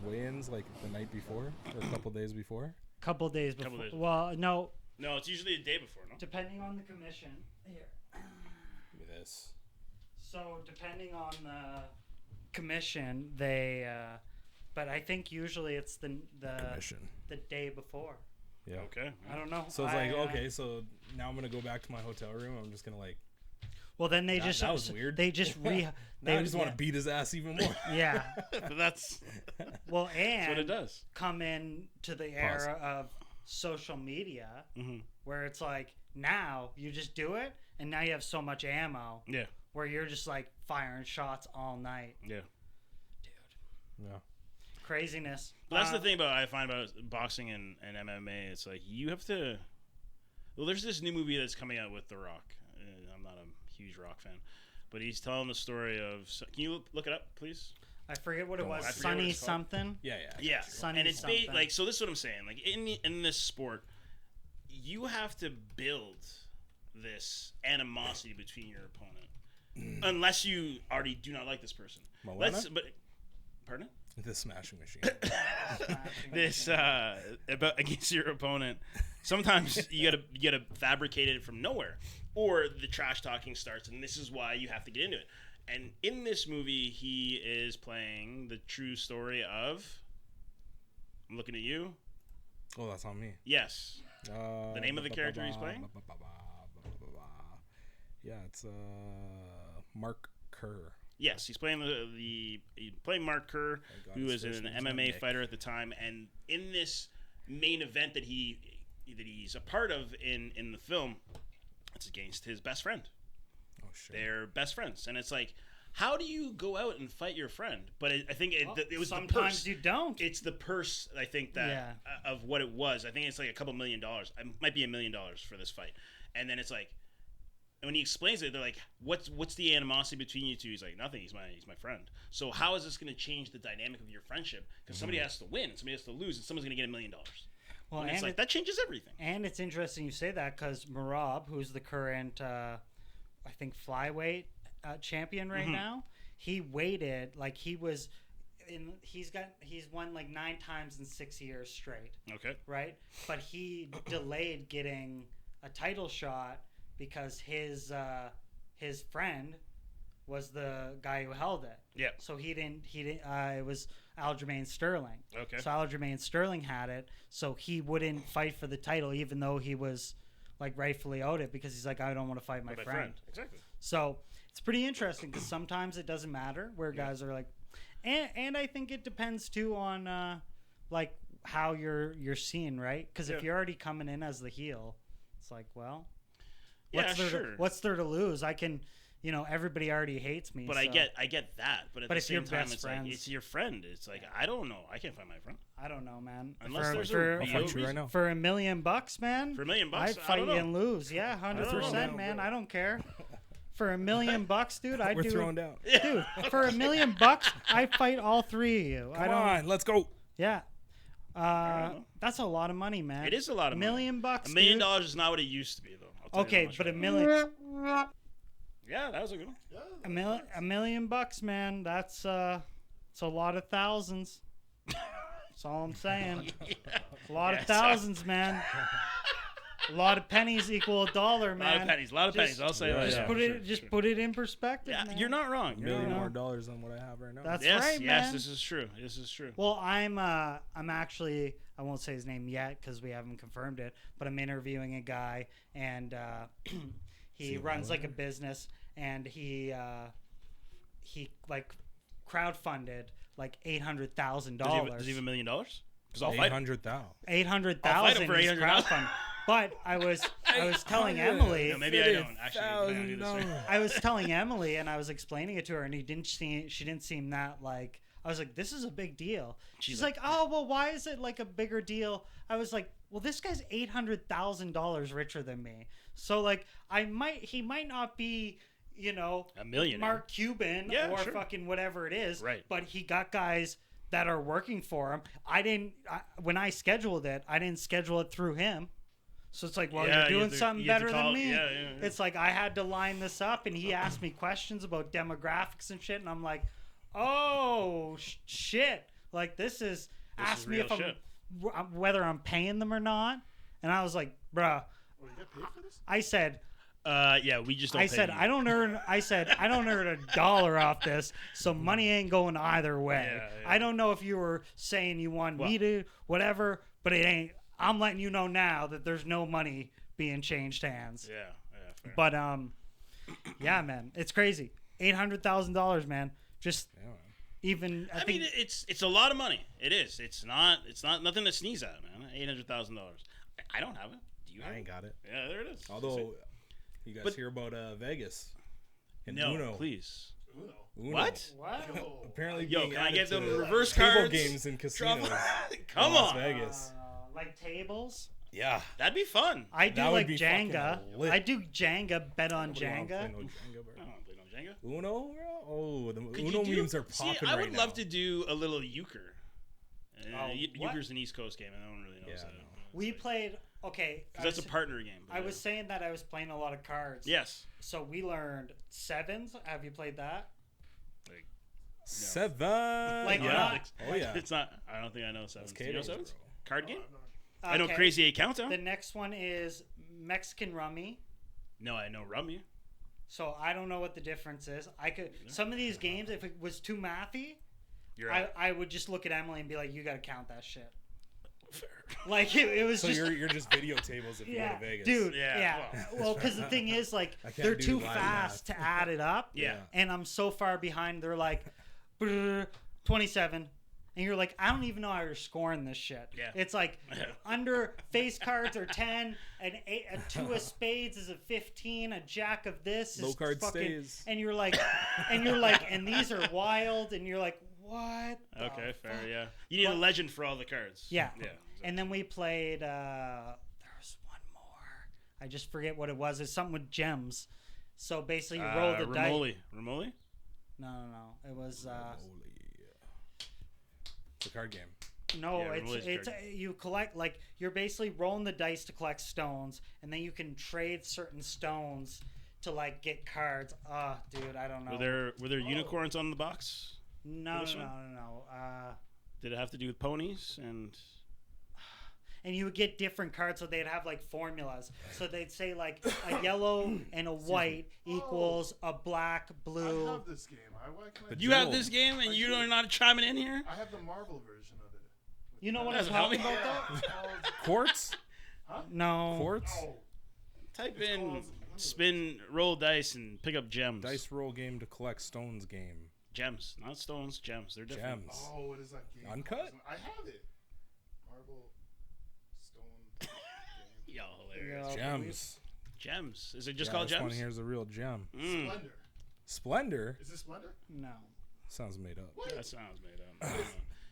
weigh-ins like the night before or a couple days before? Couple days before. Couple days. Well, no. No, it's usually the day before, no? Depending on the commission. Here. Give me this. So depending on the commission, they. But I think usually it's the Commission. the day before. Yeah. Okay. I don't know. So it's like, okay, so now I'm gonna go back to my hotel room. I'm just gonna like. Well, then they that was weird. They just now I just want to beat his ass even more. Yeah. But that's. Well, and that's what it does. Come in to the era of social media, where it's like now you just do it, and now you have so much ammo. Yeah. Where you're just like firing shots all night. Yeah. Yeah. Craziness. But that's the thing I find about boxing and MMA. It's like you have to. Well, there's this new movie that's coming out with The Rock. I'm not a huge Rock fan, but he's telling the story of. Can you look it up, please? I forget what it was. I forget Sunny what it's called. something. Yeah. Sunny and it's something. like so. This is what I'm saying. Like in this sport, you have to build this animosity between your opponent, unless you already do not like this person. Pardon? The smashing machine. This about against your opponent. Sometimes you gotta fabricate it from nowhere, or the trash talking starts, and this is why you have to get into it. And in this movie, he is playing the true story of. I'm looking at you. Oh, that's on me. Yes. The name of the character he's playing. Yeah, it's Mark Kerr. Yes, he's playing playing Mark Kerr, who is an MMA fighter at the time, and in this main event that he's a part of in the film, it's against his best friend. Oh shit! They're best friends, and it's like, how do you go out and fight your friend? But I think it was sometimes the purse. you don't. It's the purse. I think that of what it was. I think it's like a couple $1 million. It might be $1 million for this fight, and then it's like. And when he explains it, they're like, "What's the animosity between you two?" He's like, "Nothing. He's my friend." So how is this going to change the dynamic of your friendship? Because somebody has to win, somebody has to lose, and someone's going to get $1 million. Well, and it's like that changes everything. And it's interesting you say that because Merab, who's the current, I think flyweight champion right now, he waited like he was. He's won like 9 times in 6 years straight. Okay. Right, but he delayed getting a title shot. Because his friend was the guy who held it. Yeah. So he didn't. It was Aljamain Sterling. Okay. So Aljamain Sterling had it. So he wouldn't fight for the title, even though he was like rightfully owed it, because he's like, I don't want to fight my friend. Exactly. So it's pretty interesting because sometimes it doesn't matter where guys are like, and I think it depends too on like how you're seen, right? Because if you're already coming in as the heel, it's like, well. What's there to lose? I can, everybody already hates me. But so. I get that. But at the same time, it's friends, like it's your friend. It's like I don't know. I can't find my friend. I don't know, man. Unless there's for $1 million, man. For $1 million, I'd fight you and lose. Yeah, 100%, man. I don't care. For $1 million, dude, I'd We're do. throwing down. Dude, for $1 million, I fight all 3 of you. Come on, let's go. Yeah. That's a lot of money, man. It is a lot of $1 million. $1 million is not what it used to be, though. tell you Okay, that much but right a now. million. Yeah, that was a good one. $1 million, man. That's it's a lot of thousands. That's all I'm saying. It's a lot of thousands, man. A lot of pennies equal $1, man. A lot of pennies. I'll say that. Just put it in perspective. Yeah, man. you're not wrong. $1 million more dollars than what I have right now. That's yes, right, yes, man. this is true. This is true. Well, I'm actually, I won't say his name yet because we haven't confirmed it, but I'm interviewing a guy, and he runs like a business, and he like crowdfunded like $800,000. Does he have $1 million? Because I'll fight him. $800,000. $800,000 for is $800,000. crowdfund. But I was telling Emily. No, maybe I don't. Actually, I was telling Emily, and I was explaining it to her, and she didn't seem that like. I was like, this is a big deal. She's like, oh well, why is it like a bigger deal? I was like, well, this guy's $800,000 richer than me, so like he might not be, you know, a millionaire, Mark Cuban or fucking whatever it is, right? But he got guys that are working for him. When I scheduled it, I didn't schedule it through him. So it's like, well, you're doing something better than me. Yeah. It's like I had to line this up, and he asked me questions about demographics and shit, and I'm like, oh shit! Like this ask me if whether I'm paying them or not, and I was like, bruh. You get paid for this? I said, yeah, we just don't. I don't earn $1 off this, so money ain't going either way. Yeah. I don't know if you were saying you want me to whatever, but it ain't. I'm letting you know now that there's no money being changed hands. Yeah, fair. But yeah, man, it's crazy. $800,000, man. Just even. I mean, it's a lot of money. It is. It's not nothing to sneeze at, man. $800,000. I don't have it. Do you? I ain't got it. Yeah, there it is. Although, you guys hear about Vegas? And no, Uno. Please. Uno. What? Apparently, can I get them reverse table cards? games in casinos. Come in Las on, Vegas. Like tables. Yeah, that'd be fun. I do That would like be Jenga. fucking lit. I do Jenga. Bet on Jenga. I don't play no Jenga. Uno, bro? Oh, the Could Uno you memes are popping right now. I would love to do a little euchre. What? Euchre's an East Coast game, and no one really knows that. We played. Okay, Because that's a partner game. I was saying that I was playing a lot of cards. Yes. So we learned sevens. Have you played that? Like seven. Like yeah. Oh yeah. It's not. I don't think I know sevens. Do you know sevens? Card game. Okay. I know Crazy 8 Countdown. The next one is Mexican Rummy. No, I know Rummy. So I don't know what the difference is. I could some of these games, if it was too mathy, I would just look at Emily and be like, "You got to count that shit." Fair. Like it was. So just, you're just video tables if you go to Vegas, dude. Yeah. Well, because the thing is, like, they're too fast to add it up. Yeah. And I'm so far behind. They're like, 27. And you're like, I don't even know how you're scoring this shit. Yeah. It's like under face cards are 10, a 2 of spades is a 15, a jack of this is low card fucking, stays. and you're like, and these are wild, and you're like, what? Okay, fair, yeah. You need a legend for all the cards. Yeah. Yeah. And then we played. There was one more. I just forget what it was. It's something with gems. So basically, you roll the dice. Ramoli? No. It was. It's a card game. No, Yeah, it's you collect, like, you're basically rolling the dice to collect stones, and then you can trade certain stones to like get cards. Dude, I don't know. Were there unicorns on the box? No. Did it have to do with ponies and you would get different cards, so they'd have like formulas. So they'd say like a yellow and a white equals a black, blue. I have this game. Why can I You have this game and you are not chiming in here? I have the Marvel version of it. You know what I'm talking about, though? Quartz? Huh? No. Quartz? No. Type in spin, roll dice, and pick up gems. Dice roll game to collect stones game. Gems, not stones, gems. They're different. Gems. Oh, what is that game? Uncut? I have it. Marvel Stone. Yo, hilarious. Gems. Gems. Is it just called this gems? one here's a real gem. Splendor. Splendor? Is it Splendor? No. Sounds made up. That sounds made up.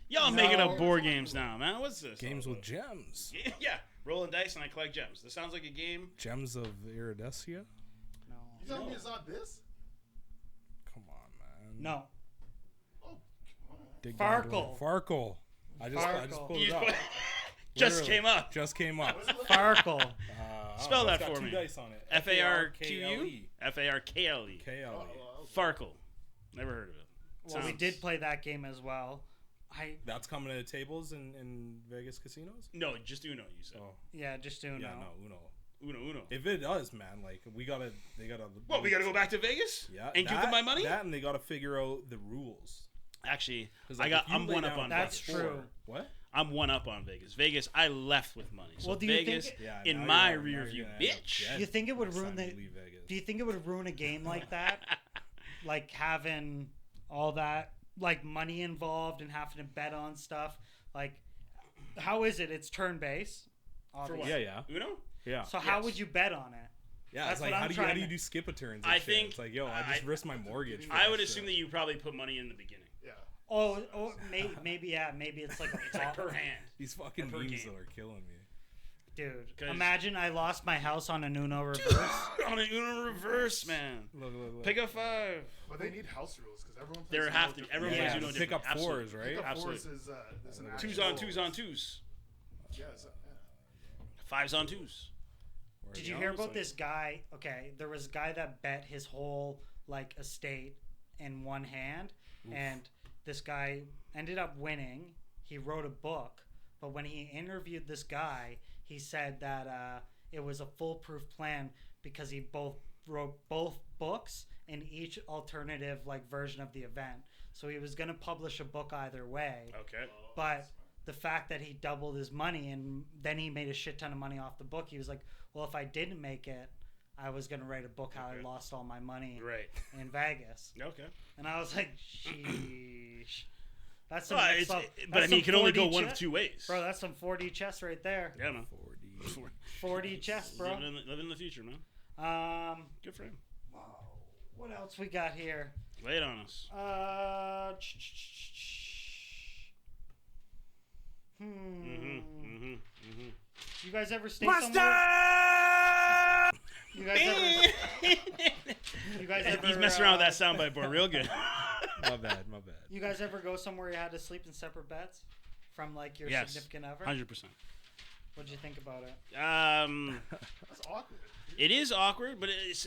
Y'all making up board games now, man. What's this? Games with gems. Yeah. Rolling dice and I collect gems. This sounds like a game. Gems of Iridecia? No. You telling me it's not this? Come on, man. No. Dig down to Farkle. it. Farkle. I just pulled it up. Just Literally. came up. Just came up. Farkle. Spell that It's got for two me. dice on it. F-A-R-Q-U? F-A-R-K-L-E. K-L-E. Farkle. Never heard of it. Well, we did play that game as well. That's coming to tables in Vegas casinos? No, just Uno, you said. Oh. Yeah, just Uno. Yeah, no, Uno. Uno. If it does, man, like they gotta. What, we gotta go back to Vegas? Yeah, and give them my money? That and they gotta figure out the rules. Actually, Like, I'm one up on That's Vegas. true. What? I'm one up on Vegas. Vegas, I left with money. So Well, do you Vegas, think- Yeah, in now my you're rear gonna view, end up bitch. dead Do you think it would next ruin time the? you leave Vegas. Do you think it would ruin a game like that? Like having all that like money involved and having to bet on stuff. Like, how is it? It's turn based. Obviously. Yeah. Uno? Yeah. So how would you bet on it? Yeah, That's it's like what how I'm do you trying to- do skip a turns? I and shit? think It's like, yo, I just risked my mortgage. for I that would shit. assume that you probably put money in the beginning. Yeah. Oh, maybe yeah, maybe it's like a It's like per hand. These fucking per memes game. that are killing me. Dude, 'Cause- imagine I lost my house on an Uno reverse. On an Uno reverse, man. Look. Pick a 5. But they need house rules because everyone plays There Uno have to. different. Everyone Yeah. plays Uno Pick up different. fours, right? Pick up Absolutely. fours is an Twos actual on rule. twos on twos. Yes. Fives on twos. Did you hear about this guy? Okay, there was a guy that bet his whole like estate in one hand, and this guy ended up winning. He wrote a book, but when he interviewed this guy, he said that it was a foolproof plan because he wrote both books in each alternative like version of the event. So he was going to publish a book either way. Okay. But the fact that he doubled his money and then he made a shit ton of money off the book, he was like, well, if I didn't make it, I was going to write a book how I lost all my money in Vegas. Okay. And I was like, sheesh. That's some Well, next it's- level. but That's I mean, you some can only 4D go one of chess. two ways. Bro, that's some 4D chess right there. Yeah, man. 4D chess, bro. Living in the future, man. Good for him. What else we got here? Lay it on us. You guys ever stay Buster! somewhere? You guys ever? You guys ever? He's messing around with that soundbite board real good. My bad. You guys ever go somewhere you had to sleep in separate beds from like your Yes, significant other? 100%. What'd you think about it? That's awkward. It is awkward, but it's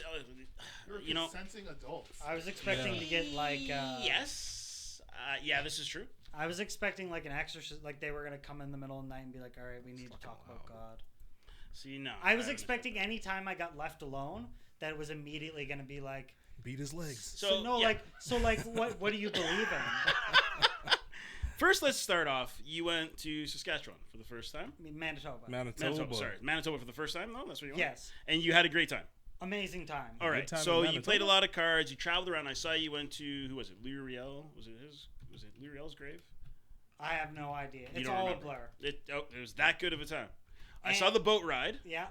You're you know. consenting adults. I was expecting to get like. Yes. Yeah, this is true. I was expecting like an exorcist, like they were gonna come in the middle of the night and be like, "All right, we need to talk about God." See, no. I was expecting anytime I got left alone that it was immediately gonna be like, beat his legs. So no, yeah. like what do you believe in? First, let's start off. You went to Saskatchewan for the first time. I mean, Manitoba. Sorry, Manitoba for the first time. No, that's where you went. Yes. And you had a great time. Amazing time. All right. So you played a lot of cards. You traveled around. I saw you went to who was it? Luriel? Was it Luriel's grave? I have no idea. You It's don't all remember. a blur. It was that good of a time. I And- saw the boat ride. Yeah.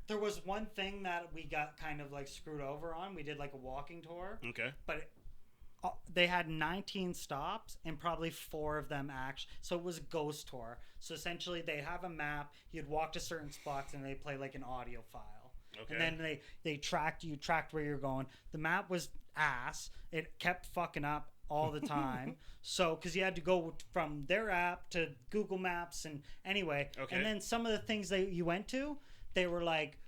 There was one thing that we got kind of like screwed over on. We did like a walking tour. Okay. But they had 19 stops and probably 4 of them so it was a ghost tour. So essentially they have a map, you'd walk to certain spots and they play like an audio file. Okay. And then they tracked where you're going. The map was ass. It kept fucking up all the time. So because you had to go from their app to Google Maps and anyway. Okay. And then some of the things that you went to, they were like,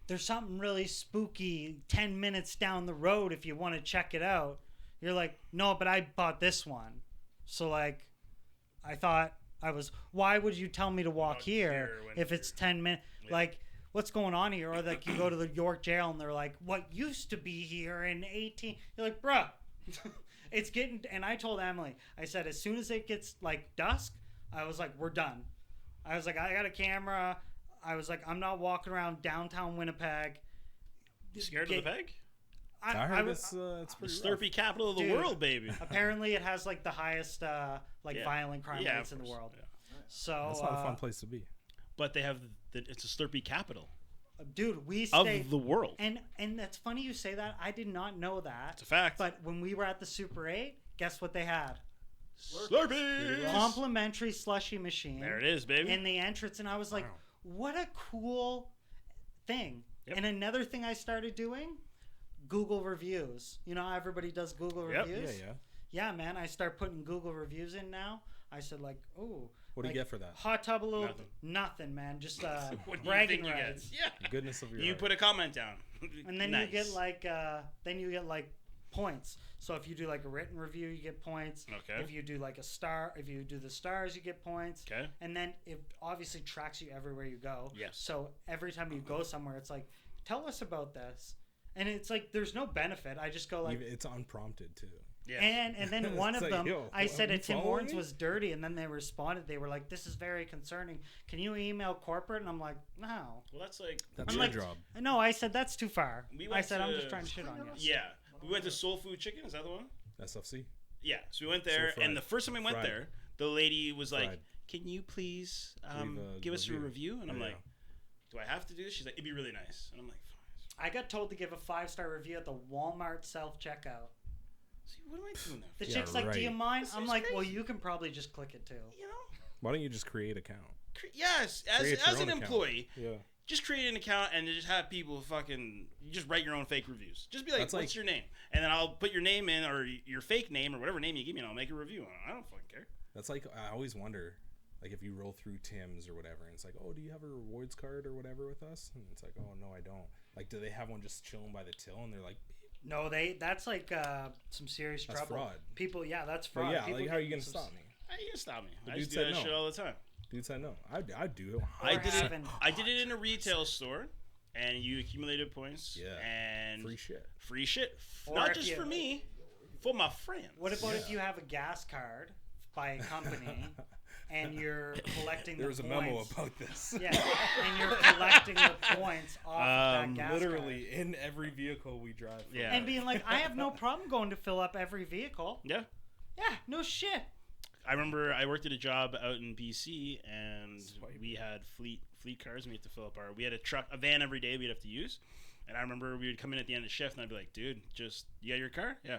there's something really spooky 10 minutes down the road if you want to check it out. You're like, no, but I bought this one. So, like, I thought why would you tell me to walk here if it's 10 minutes? Yeah. Like, what's going on here? Or, like, you go to the York jail and they're like, what used to be here in 18? You're like, bruh, it's getting, and I told Emily, I said, as soon as it gets, like, dusk, I was like, we're done. I was like, I got a camera. I was like, I'm not walking around downtown Winnipeg. You scared of the peg? I heard was, it's pretty the Slurpee capital of the Dude, world, baby. Apparently, it has like the highest Yeah. violent crime Yeah, rates of in the course. world. Yeah. So That's not a fun place to be. But they have it's a Slurpee capital. Dude, we of stayed the world. And that's funny you say that. I did not know that. It's a fact. But when we were at the Super 8, guess what they had? Slurpees! Complimentary slushy machine. There it is, baby. In the entrance, and I was like, what a cool thing. Yep. And another thing I started doing, Google reviews. You know how everybody does Google Yep. reviews? Yeah. Yeah, man, I start putting Google reviews in now. I said like, oh. What do you get for that? Hot tub a little. Nothing, man. Just What do you bragging think you get? rights. Yeah. Goodness of your You heart. put a comment down. And then Nice. you get like points. So if you do like a written review, you get points. Okay. If you do like if you do the stars, you get points. Okay. And then it obviously tracks you everywhere you go. Yes. So every time you go somewhere, it's like, tell us about this. And it's like there's no benefit. I just go like, It's unprompted too. Yeah. And then one It's of like, them, yo, I said are you Tim following Hortons me? was dirty, and then they responded. They were like, "This is very concerning. Can you email corporate?" And I'm like, "No." Well, that's like That's I'm your like, job. No, I said that's too far. We I went said I'm to- just trying to shit on you. Yeah, we went to Soul Food Chicken. Is that the one? SFC. Yeah. So we went there, Fried. and the first time we went Fried. there, the lady was like, Fried. "Can you please Leave a give us a review." review?" And I'm Yeah. like, "Do I have to do this?" She's like, "It'd be really nice." And I'm like, I got told to give a 5-star review at the Walmart self-checkout. "See, what am I doing there?" The Yeah, chick's like, "Do you right. mind?" This I'm is like, "Well, crazy. you can probably just click it too." You know? Why don't you just create an account? Yes, Create as your an own account. employee, Yeah. just create an account and just have people fucking you just write your own fake reviews. Just be like, That's "What's like- your name?" And then I'll put your name in or your fake name or whatever name you give me, and I'll make a review. I don't fucking care. That's like I always wonder, like if you roll through Tim's or whatever, and it's like, oh, do you have a rewards card or whatever with us? And it's like, oh no, I don't. Like, do they have one just chilling by the till? And they're like, No, that's like some serious That's trouble. fraud. People, yeah, that's but fraud. yeah, People like how are you get gonna some- stop me? How you gonna stop me? The I dude just do said that no. shit all the time. Dude said no. I'd do it. I did it. having- I did it in a retail store, and you accumulated points. Yeah. And Free shit. Free shit. Or Not if just you- for me, for my friends. What about if you have a gas card by a company and you're collecting the There's a points? memo about this. Yeah, and you're collecting the points off of that gas Literally card. in every vehicle we drive. from. Yeah. And being like, I have no problem going to fill up every vehicle. Yeah. Yeah, no shit. I remember I worked at a job out in BC, and we had fleet cars, and we had to fill up we had a van every day we'd have to use. And I remember we would come in at the end of the shift, and I'd be like, "Dude, just you got your car? Yeah.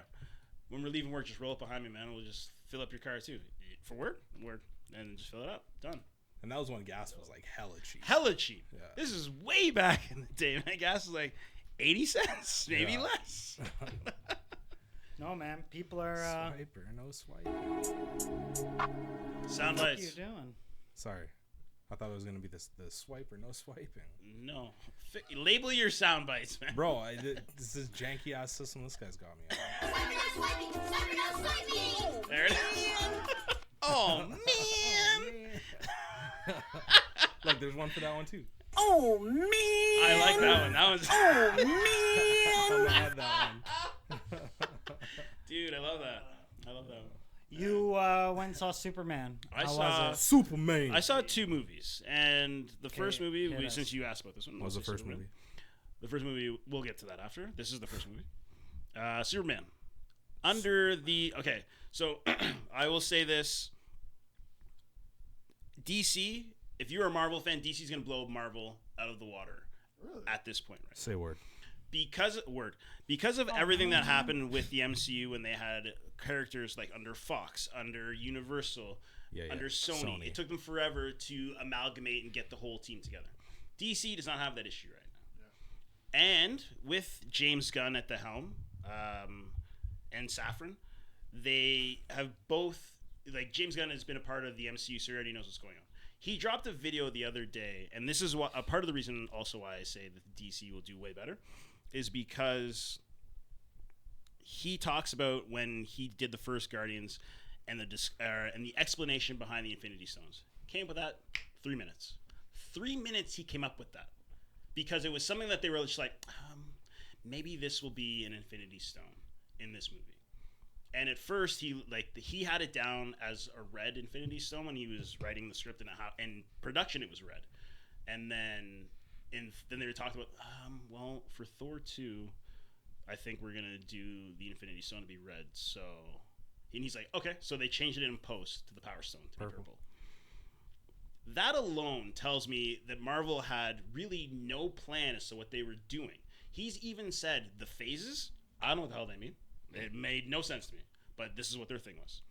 When we're leaving work, just roll up behind me, man. We'll just fill up your car too. For work, and just fill it up. Done." And that was when gas was like hella cheap. Hella cheap. Yeah. This is way back in the day, man. Gas was like 80 cents, maybe Yeah. less. No, man. People are. Swiper, no swipe. Sound What are you bites. doing? Sorry, I thought it was gonna be the swipe or no swiping. No. Label your sound bites, man. Bro, this is janky ass system this guy's got me on. There it is. Oh, man. Look, there's one for that one too. Oh, man. I like that one. That one's. Oh, I'm man. gonna add that one. Dude, I love that. I love that one. You went and saw Superman. I How saw was it? Superman. I saw 2 movies, and the first movie, hit us. since you asked about this one, What was the mostly first Superman. movie? The first movie, we'll get to that after. This is the first movie. Superman. Okay, so I will say this. DC, if you're a Marvel fan, DC's going to blow Marvel out of the water at this point, right? Say word. Because of everything that happened with the MCU when they had characters like under Fox, under Universal, under Sony, it took them forever to amalgamate and get the whole team together. DC does not have that issue right now. And with James Gunn at the helm and Safran, they have both, like, James Gunn has been a part of the MCU, so he already knows what's going on. He dropped a video the other day, and this is a part of the reason also why I say that DC will do way better, is because he talks about when he did the first Guardians and the explanation behind the Infinity Stones. Came up with that 3 minutes. 3 minutes he came up with that. Because it was something that they were just like, maybe this will be an Infinity Stone in this movie. And at first he had it down as a red Infinity Stone when he was writing the script, and in production it was red. And then they were talking about, well, for Thor 2, I think we're going to do the Infinity Stone to be red. So, and he's like, okay. So they changed it in post to the Power Stone to be purple. That alone tells me that Marvel had really no plan as to what they were doing. He's even said the phases, I don't know what the hell they mean. It made no sense to me, but this is what their thing was.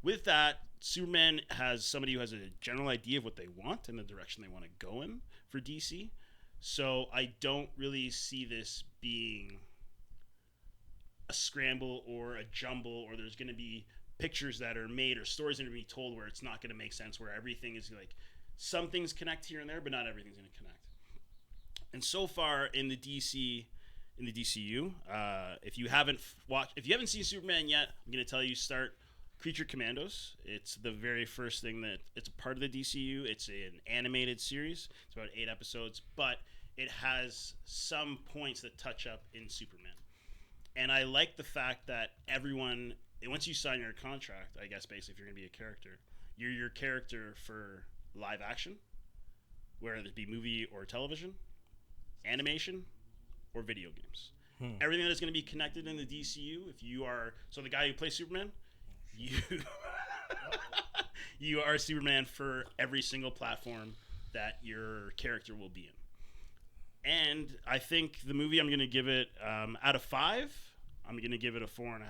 With that, Superman has somebody who has a general idea of what they want and the direction they want to go in for DC. So I don't really see this being a scramble or a jumble, or there's going to be pictures that are made or stories that are being told where it's not going to make sense, where everything is like some things connect here and there, but not everything's going to connect. And so far in the DCU, if you haven't seen Superman yet, I'm going to tell you start Creature Commandos. It's the very first thing that it's a part of the DCU. It's an animated series. It's about 8 episodes, but it has some points that touch up in Superman. And I like the fact that everyone, once you sign your contract, I guess basically if you're going to be a character, you're your character for live action, whether it be movie or television, animation, or video games. Everything that is going to be connected in the DCU, if you are, so the guy who plays Superman, you are Superman for every single platform that your character will be in. And I think the movie, I'm going to give it, out of 5, I'm going to give it a 4.5.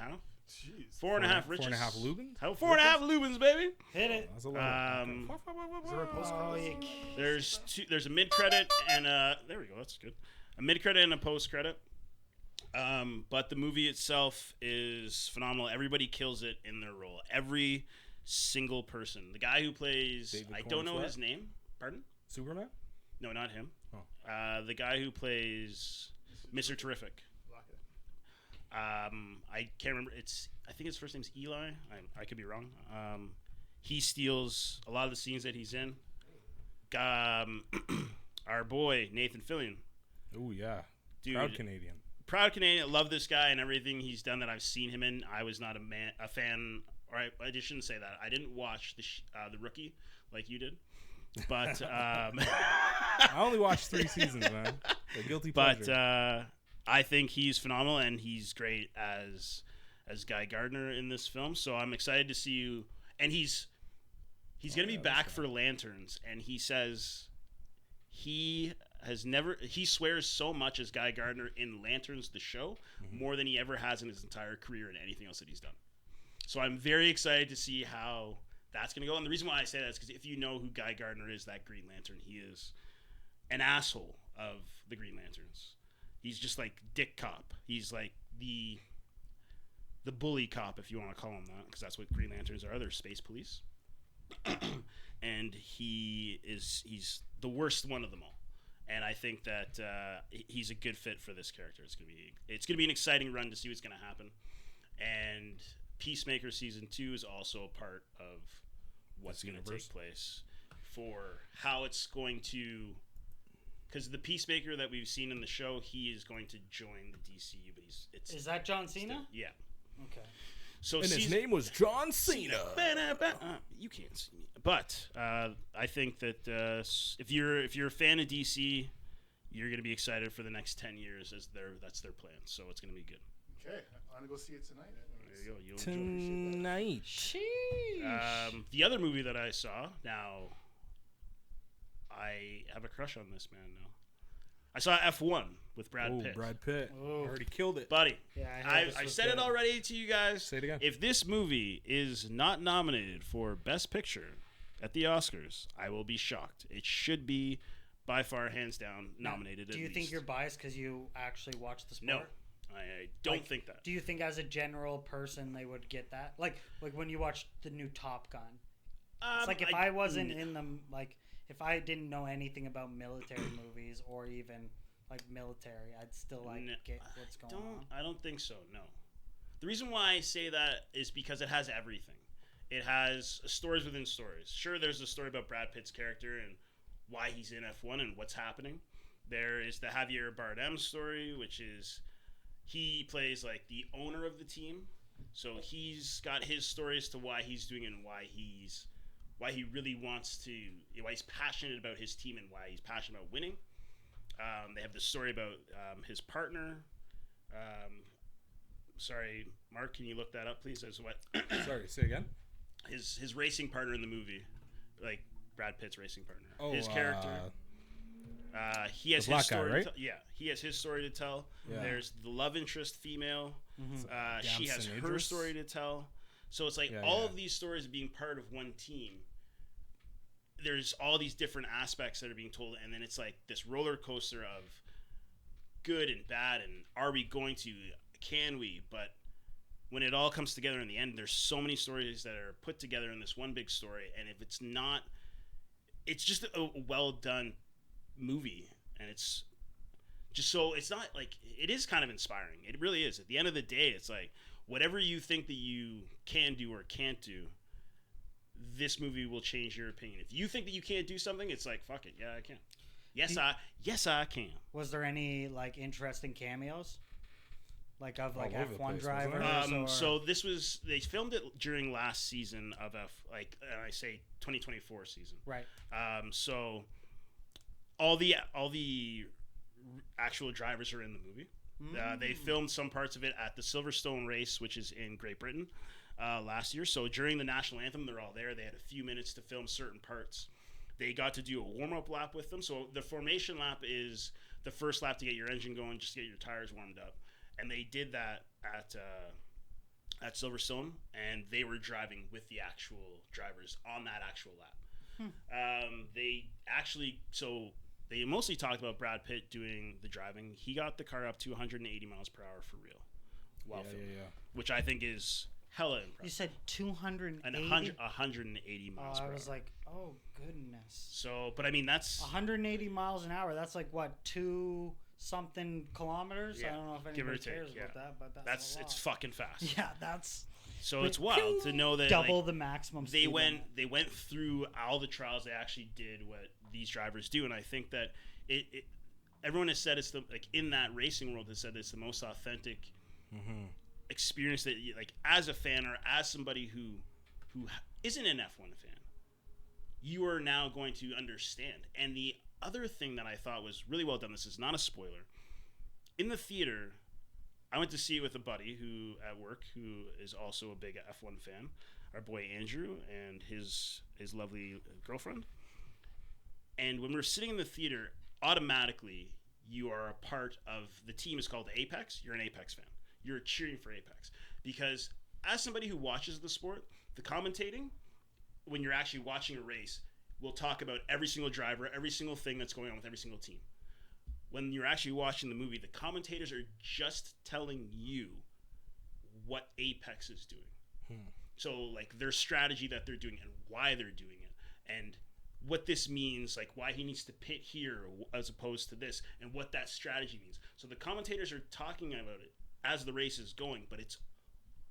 Jeez. 4.5 riches. 4.5 Lubins? 4.5 Lubins, baby. Hit it. That's a lot. Is there a post-credit? There's a mid-credit and there we go. That's good. A mid-credit and a post-credit. But the movie itself is phenomenal. Everybody kills it in their role. Every single person. The guy who plays, David I don't know Cornswet? his name. Pardon? Superman? No, not him. Oh. The guy who plays Mr. Terrific. I can't remember. I think his first name's Eli. I could be wrong. He steals a lot of the scenes that he's in. Our boy Nathan Fillion. Oh yeah, dude, proud Canadian. Love this guy and everything he's done that I've seen him in. I was not a fan. Or I just shouldn't say that. I didn't watch the Rookie like you did. But I only watched 3 seasons, man. A guilty pleasure. But I think he's phenomenal, and he's great as Guy Gardner in this film. So I'm excited to see you. And he's going to be back for Lanterns, and he says he swears so much as Guy Gardner in Lanterns, the show, more than he ever has in his entire career in anything else that he's done. So I'm very excited to see how that's going to go. And the reason why I say that is because if you know who Guy Gardner is, that Green Lantern, he is an asshole of the Green Lanterns. He's just like Dick Cop. He's like the bully cop, if you want to call him that, because that's what Green Lanterns are. They're space police. And he's the worst one of them all. And I think that he's a good fit for this character. It's gonna be an exciting run to see what's gonna happen. And Peacemaker season 2 is also a part of what's going to take place for how it's going to, because the Peacemaker that we've seen in the show, he is going to join the DCU, but is that John Cena? Yeah. Okay. So and his name was John Cena. You can't see me, but I think that if you're a fan of DC, you're going to be excited for the next 10 years that's their plan. So it's going to be good. Okay, I'm gonna go see it tonight. There you go. You'll Tonight. The other movie that I saw, now I have a crush on this man now. I saw F1 with Brad Pitt. Brad Pitt. Already killed it. Buddy. Yeah, I said it already to you guys. Say it again. If this movie is not nominated for Best Picture at the Oscars, I will be shocked. It should be, by far, hands down, nominated. Do you think you're biased because you actually watch the sport? No. I don't think that. Do you think as a general person they would get that? Like when you watch the new Top Gun. It's like if I wasn't in them, like if I didn't know anything about military movies or even like military, I'd still get what's going on. I don't think so, no. The reason why I say that is because it has everything. It has stories within stories. Sure, there's a story about Brad Pitt's character and why he's in F1 and what's happening. There is the Javier Bardem story, which is he plays like the owner of the team, so he's got his story as to why he's doing it and why he really wants to, why he's passionate about his team and why he's passionate about winning. They have the story about his partner. Sorry, Mark, can you look that up, please? As what? Sorry, say again. His racing partner in the movie, like Brad Pitt's racing partner. Oh, his character. He has the black his story guy, right? to tell. Yeah, he has his story to tell. Yeah. There's the love interest female. She has her Idris. story to tell. So it's like all of these stories being part of one team. There's all these different aspects that are being told, and then it's like this roller coaster of good and bad, and are we going to? Can we? But when it all comes together in the end, there's so many stories that are put together in this one big story, and if it's not, it's just a well done movie, and it's just so it's not like it is kind of inspiring. It really is. At the end of the day, it's like whatever you think that you can do or can't do, this movie will change your opinion. If you think that you can't do something, it's like fuck it, yeah, I can. Yes, I can. Was there any like interesting cameos, like of like All over the F1 place, drivers? wasn't Or... So this was they filmed it during last season of and I say 2024 season. Right. So all the actual drivers are in the movie. They filmed some parts of it at the Silverstone race, which is in Great Britain, last year. So during the national anthem, they're all there. They had a few minutes to film certain parts. They got to do a warm-up lap with them. So the formation lap is the first lap to get your engine going, just to get your tires warmed up. And they did that at Silverstone, and they were driving with the actual drivers on that actual lap. They mostly talked about Brad Pitt doing the driving. He got the car up to 180 miles per hour for real while filming, which I think is hella impressive. You said 280? 180 miles per hour. I was like, oh, goodness. So, but I mean, that's... 180 miles an hour. That's like, what, 2-something kilometers? Yeah, I don't know if give or anybody take, cares about that, but that's a lot. It's fucking fast. Yeah, that's... So it's wild to know that double the maximum they speed they went through all the trials. They actually did what these drivers do, and I think that it everyone has said it's in that racing world has said it's the most authentic experience that you, like as a fan or as somebody who isn't an F1 fan, you are now going to understand. And the other thing that I thought was really well done, this is not a spoiler, in the theater. I went to see it with a buddy at work who is also a big F1 fan, our boy Andrew and his lovely girlfriend. And when we were sitting in the theater, automatically you are a part of the team is called Apex. You're an Apex fan. You're cheering for Apex. Because as somebody who watches the sport, the commentating, when you're actually watching a race, will talk about every single driver, every single thing that's going on with every single team. When you're actually watching the movie, the commentators are just telling you what Apex is doing. So, like, their strategy that they're doing and why they're doing it and what this means, like, why he needs to pit here as opposed to this and what that strategy means. So the commentators are talking about it as the race is going, but it's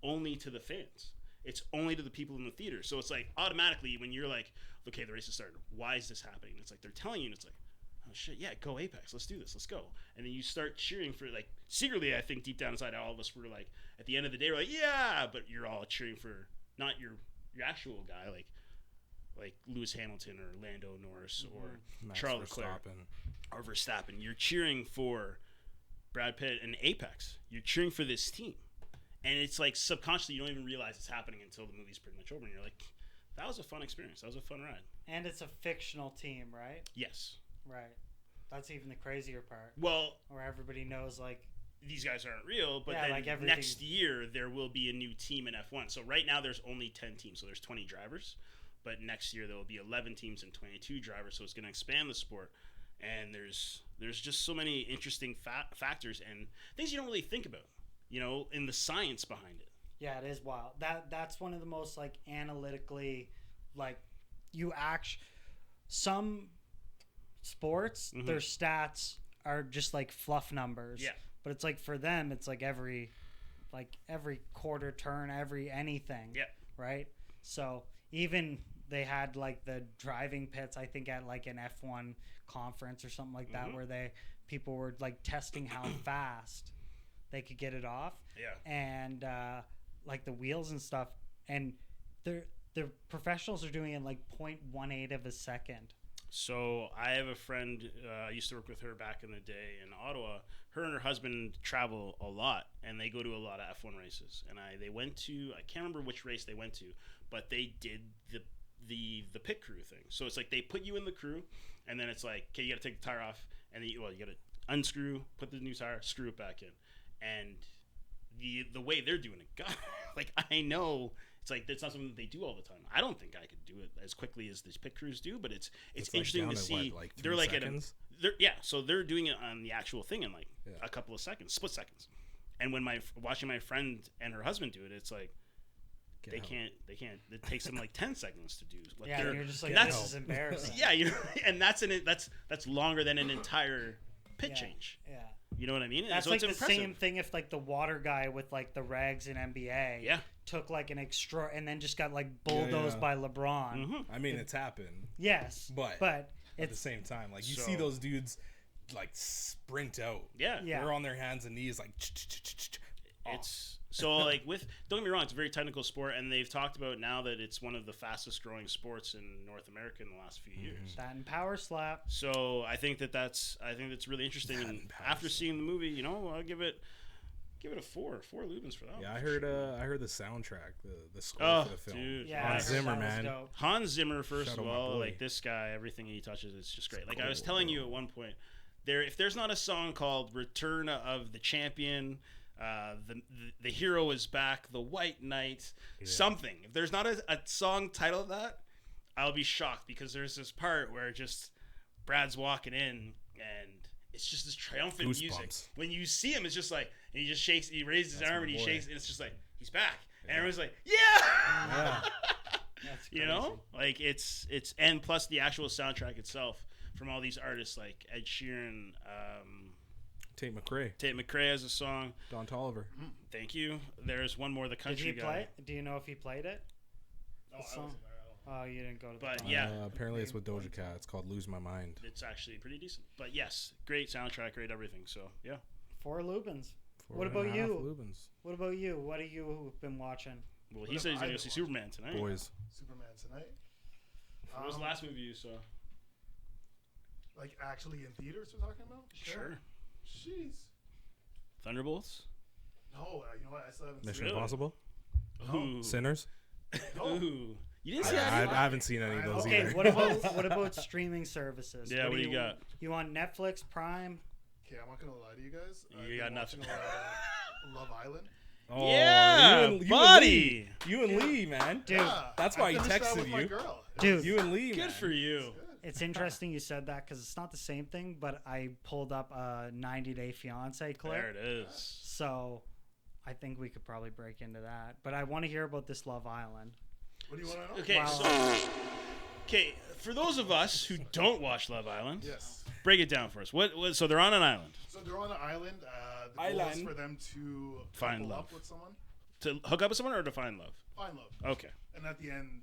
only to the fans. It's only to the people in the theater. So it's like, automatically, when you're like, okay, the race is starting. Why is this happening? It's like, they're telling you, and it's like, oh shit, yeah, go Apex, let's do this, let's go. And then you start cheering for, like, secretly I think deep down inside all of us were like, at the end of the day we're like, yeah, but you're all cheering for not your actual guy, like Lewis Hamilton or Lando Norris or Charles Leclerc or Verstappen. You're cheering for Brad Pitt and Apex. You're cheering for this team, and it's like subconsciously you don't even realize it's happening until the movie's pretty much over and you're like, that was a fun experience, that was a fun ride. And it's a fictional team, right? Yes. Right. That's even the crazier part. Well, where everybody knows, like, these guys aren't real, but yeah, then like next year there will be a new team in F1. So right now there's only 10 teams, so there's 20 drivers. But next year there will be 11 teams and 22 drivers, so it's going to expand the sport. And there's just so many interesting factors and things you don't really think about, you know, in the science behind it. Yeah, it is wild. That's one of the most, like, analytically, like, some sports, their stats are just like fluff numbers. Yeah. But it's like for them, it's like every quarter turn, every anything. Yeah. Right. So even they had like the driving pits, I think at like an F1 conference or something like that, where people were like testing how fast they could get it off. Yeah. And like the wheels and stuff, and the professionals are doing it in like 0.18 of a second. So I have a friend, I used to work with her back in the day in Ottawa. Her and her husband travel a lot, and they go to a lot of F1 races. And they went to, I can't remember which race they went to, but they did the pit crew thing. So it's like they put you in the crew, and then it's like, okay, you got to take the tire off, and then you got to unscrew, put the new tire, screw it back in. And the way they're doing it, God, like, I know it's like that's not something that they do all the time. I don't think I could do it as quickly as these pit crews do, but it's interesting to see. What, like they're like seconds? so they're doing it on the actual thing in like a couple of seconds, split seconds, And when watching my friend and her husband do it, it's like they can't. It takes them like 10 seconds to do. What Yeah, and you're just like, that's, this is embarrassing. Yeah, and that's longer than an entire pit change. Yeah. You know what I mean? That's so like it's the impressive. same thing if like the water guy with like the rags in NBA took like an extra and then just got like bulldozed by LeBron. I mean, it's happened. Yes, but at the same time, like you see those dudes like sprint out. Yeah. They're on their hands and knees like. It's so like don't get me wrong, it's a very technical sport, and they've talked about now that it's one of the fastest growing sports in North America in the last few years. That and power slap. So I think that's really interesting. And after seeing the movie, you know, I'll give it a 4 Lubins for that. Yeah, one, I heard the soundtrack, the score for the film. Dude, Hans Zimmer, man. Hans Zimmer, first Shout of out my all, boy. like this guy, everything he touches, it's just great. Like I was telling you at one point, if there's not a song called "Return of the Champion," the hero is back, the White Knight, something. If there's not a song titled that, I'll be shocked, because there's this part where just Brad's walking in and it's just this triumphant music. When you see him, it's just like, and he just shakes, he raises his arm and he shakes, and it's just like, he's back. And everyone's like, yeah! You know? Like it's, and plus the actual soundtrack itself from all these artists like Ed Sheeran, Tate McRae has a song. Don Toliver. Thank you. There's one more, the country Did he guy. play? Do you know if he played it? Oh, I wasn't there. Oh, you didn't go to the But song. yeah. Apparently it's with Doja Cat. It's called Lose My Mind. It's actually pretty decent. But yes, great soundtrack, great everything. So yeah. 4 Lubins. 4.5 What about you? Lubins. What about you? What have you been watching? Well, he said he's going to go see Superman tonight. Boys. Superman tonight. What was the last movie you saw? Like actually in theaters we're talking about? Sure. Jeez. Thunderbolts? No, you know what? I still haven't Mission seen it. Impossible? Ooh. Sinners? Ooh. You didn't see I haven't seen any of those Okay, either. what about streaming services? Yeah, what do you got? You want Netflix, Prime? Okay, I'm not gonna lie to you guys. You got nothing. Love Island. Oh, Yeah, buddy. You and Lee, man. Dude. That's why I he finished that texted with my you. girl. Dude. You and Lee, Good man. for you. It's interesting you said that because it's not the same thing, but I pulled up a 90-Day Fiance clip. There it is. So I think we could probably break into that. But I want to hear about this Love Island. What do you want to know? Okay, Wow. for those of us who don't watch Love Island, Yes. break it down for us. What so they're on an island. So they're on an island. The goal is for them to Find couple love. up with someone. To hook up with someone or to find love? Find love. Okay. And at the end,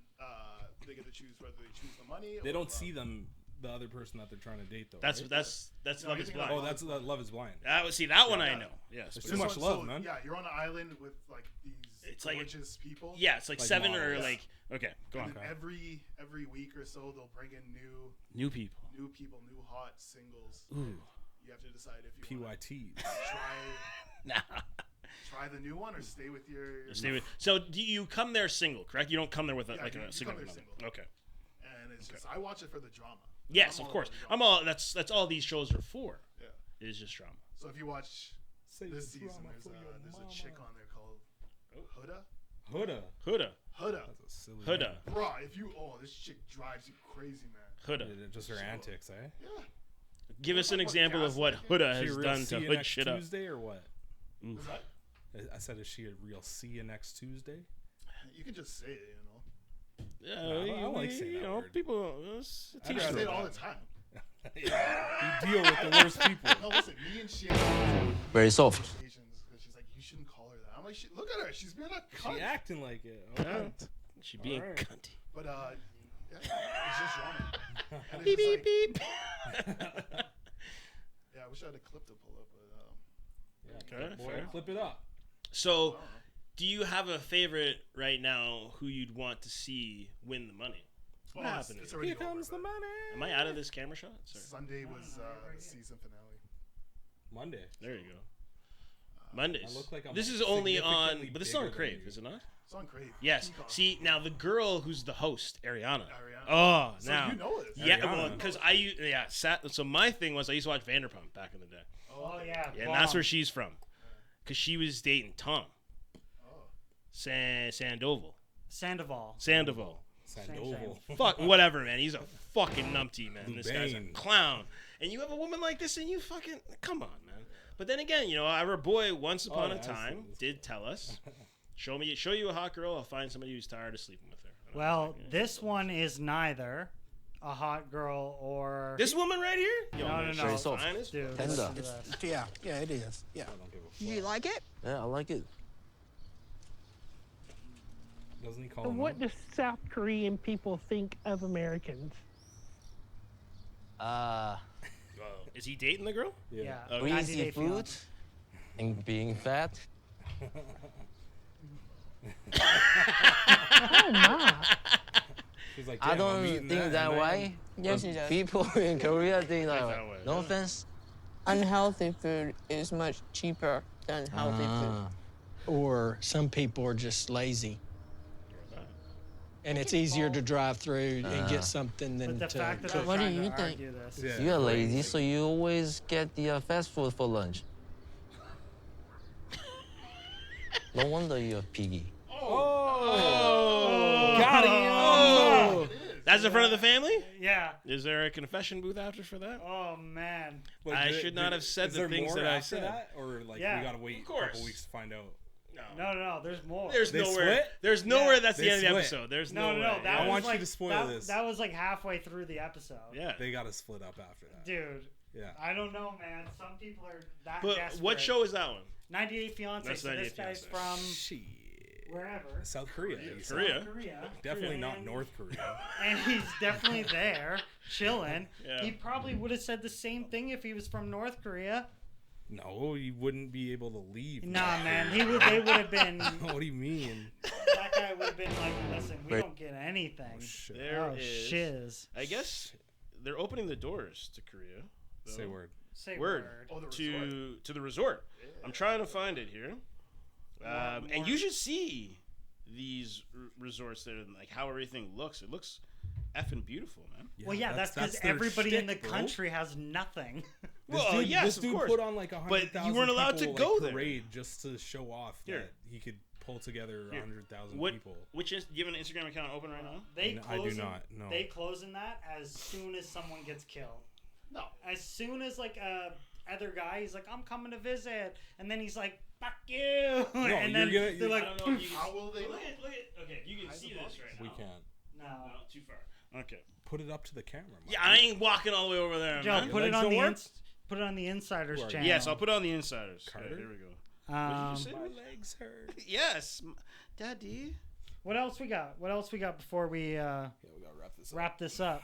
they get to choose whether they choose the money. They or don't love. see the other person that they're trying to date, though. That's right? that's No, Love you is think Blind. Oh, that's Love is Blind. That one I know. Yes. There's but too much So- love, so, man. Yeah, you're on an island with like these It's like gorgeous people. Yeah, it's like Like 7 models. or Yeah. like okay, go on. And then every week or so they'll bring in New people. new hot singles. Ooh. You have to decide if you want PYT. to try Nah. try the new one or stay with your Stay with. So do you come there single? Correct. You don't come there with a, Yeah, like you a come significant there other. single. Okay. And it's just I watch it for the drama. Yes, I'm of all course. about the I'm drama. all. That's all these shows are for. Yeah. It is just drama. So if you watch Say this the season, drama there's for your a chick on there called Huda. Huda. Huda. That's a silly Huda. name. Bro, this chick drives you crazy, man. Huda. Just her antics, eh? Yeah. Give us an What, example of what gaslighting? Huda She has a real done see to you hood next shit up. Tuesday or what? Oof. What's that? I said, is she a real see you next Tuesday? You can just say it, Yeah, No, I like saying you that know, word. people. It's I'd You rather say it not. all the time. Yeah. You deal with the worst people. No, listen, me and she Very soft. conversations because she's like, you shouldn't call her that. I'm like, look at her, she's being a cunt. She acting like it. Yeah. She being Alright. cunty. But yeah, it's just drama. And Beep it's beep just beep. yeah, I wish I had a clip to pull up, but Okay, Boy, fair. clip it up. So, do you have a favorite right now who you'd want to see win the money? What happened? It's already Here comes the over, money. Am I out of this camera shot? but Sorry. Sunday was the season finale. Monday. There you go. Mondays. I look like I'm This is only on, significantly but this is on bigger than Crave, you. is it not? It's on Crave. Yes. Peacock. See, now the girl who's the host, Ariana. Ariana. Oh, So now. you know it. Yeah, Ariana. well, because so my thing was I used to watch Vanderpump back in the day. Oh yeah. Yeah, and that's where she's from. Because she was dating Tom. Oh. Sandoval. Sandoval. Sandoval. Sandoval. Fuck, whatever, man. He's a fucking numpty, man. This guy's a Lubain. clown. And you have a woman like this and you fucking, come on, man. But then again, you know, our boy Once Upon a Time did tell us, show you a hot girl, I'll find somebody who's tired of sleeping with her. And Well, this one is neither a hot girl or this woman right here. Yo, no, man, no, she's no, finest. dude. Tender. Yeah, it is. Yeah. You like it? Yeah, I like it. Doesn't he call So him? what do South Korean people think of Americans? Is he dating the girl? Yeah. Okay. Greasy food and being fat. Oh my! He's like, I "Damn, I'm don't eating think that and way. Yes, but he does. People in Korea think that way. that way. No offense. Unhealthy food is much cheaper than healthy food. Or some people are just lazy. And it's easier to drive through and get something than But the to fact that cook. they're What do trying you to think? argue this. Yeah. You are lazy, so you always get the fast food for lunch. No wonder you're piggy. Oh, got him. Oh. That's in front of the family? Yeah. Is there a confession booth after for that? Oh man. Like, I should not have said is the there things more that I after said. that? Or like Yeah, we gotta wait of a course. couple weeks to find out. No, there's more. There's They nowhere. split? There's nowhere. Yeah. That's They the end of the split. episode. There's No, no no, way. that I was want you like, to spoil that, this. That was like halfway through the episode. Yeah. They gotta split up after that. Dude. Yeah. I don't know, man. Some people are that But desperate. what show is that one? 98 Fiance. That's So this 98 guy's Fiancé. from wherever. South Korea. South Korea. Korea. Definitely not And- North Korea. And he's definitely there, chilling. Yeah. He probably would have said the same thing if he was from North Korea. No, you wouldn't be able to leave. Nah, man. They would have been. What do you mean? That guy would have been like, listen, we don't get anything. There Oh, is. shiz. I guess they're opening the doors to Korea. Say word. Say word. Oh, the to the resort. I'm trying to find it here. And you should see these resorts there and like how everything looks. It looks effing beautiful, man. Well, yeah, that's because their everybody in the shtick, bro. country has nothing. Well, yes, this of dude course. put on like But 100,000 you weren't allowed to people, go like, there. parade just to show off Here. that he could pull together Here. 100,000 What? people. Which is? Do you have an Instagram account open right now? They No, close I do in- not, no. They close in that as soon as someone gets killed. No. As soon as like other guy, he's like, I'm coming to visit, and then he's like, fuck you, and then you're gonna- they're like, I don't know if you can, How will they look at. Okay, you can see this right We now. can't. no. No, too far. Okay. Put it up to the camera. Yeah, I ain't walking all the way over there, Joe, man. put it legs on don't the work? put it on the Insiders Who are you? channel. Yes, I'll put it on the insiders. Carter? Okay, here we go. Um, What did you My say? legs hurt. Yes, Daddy. What else we got? What else we got before we Yeah, we gotta wrap this up. wrap this up?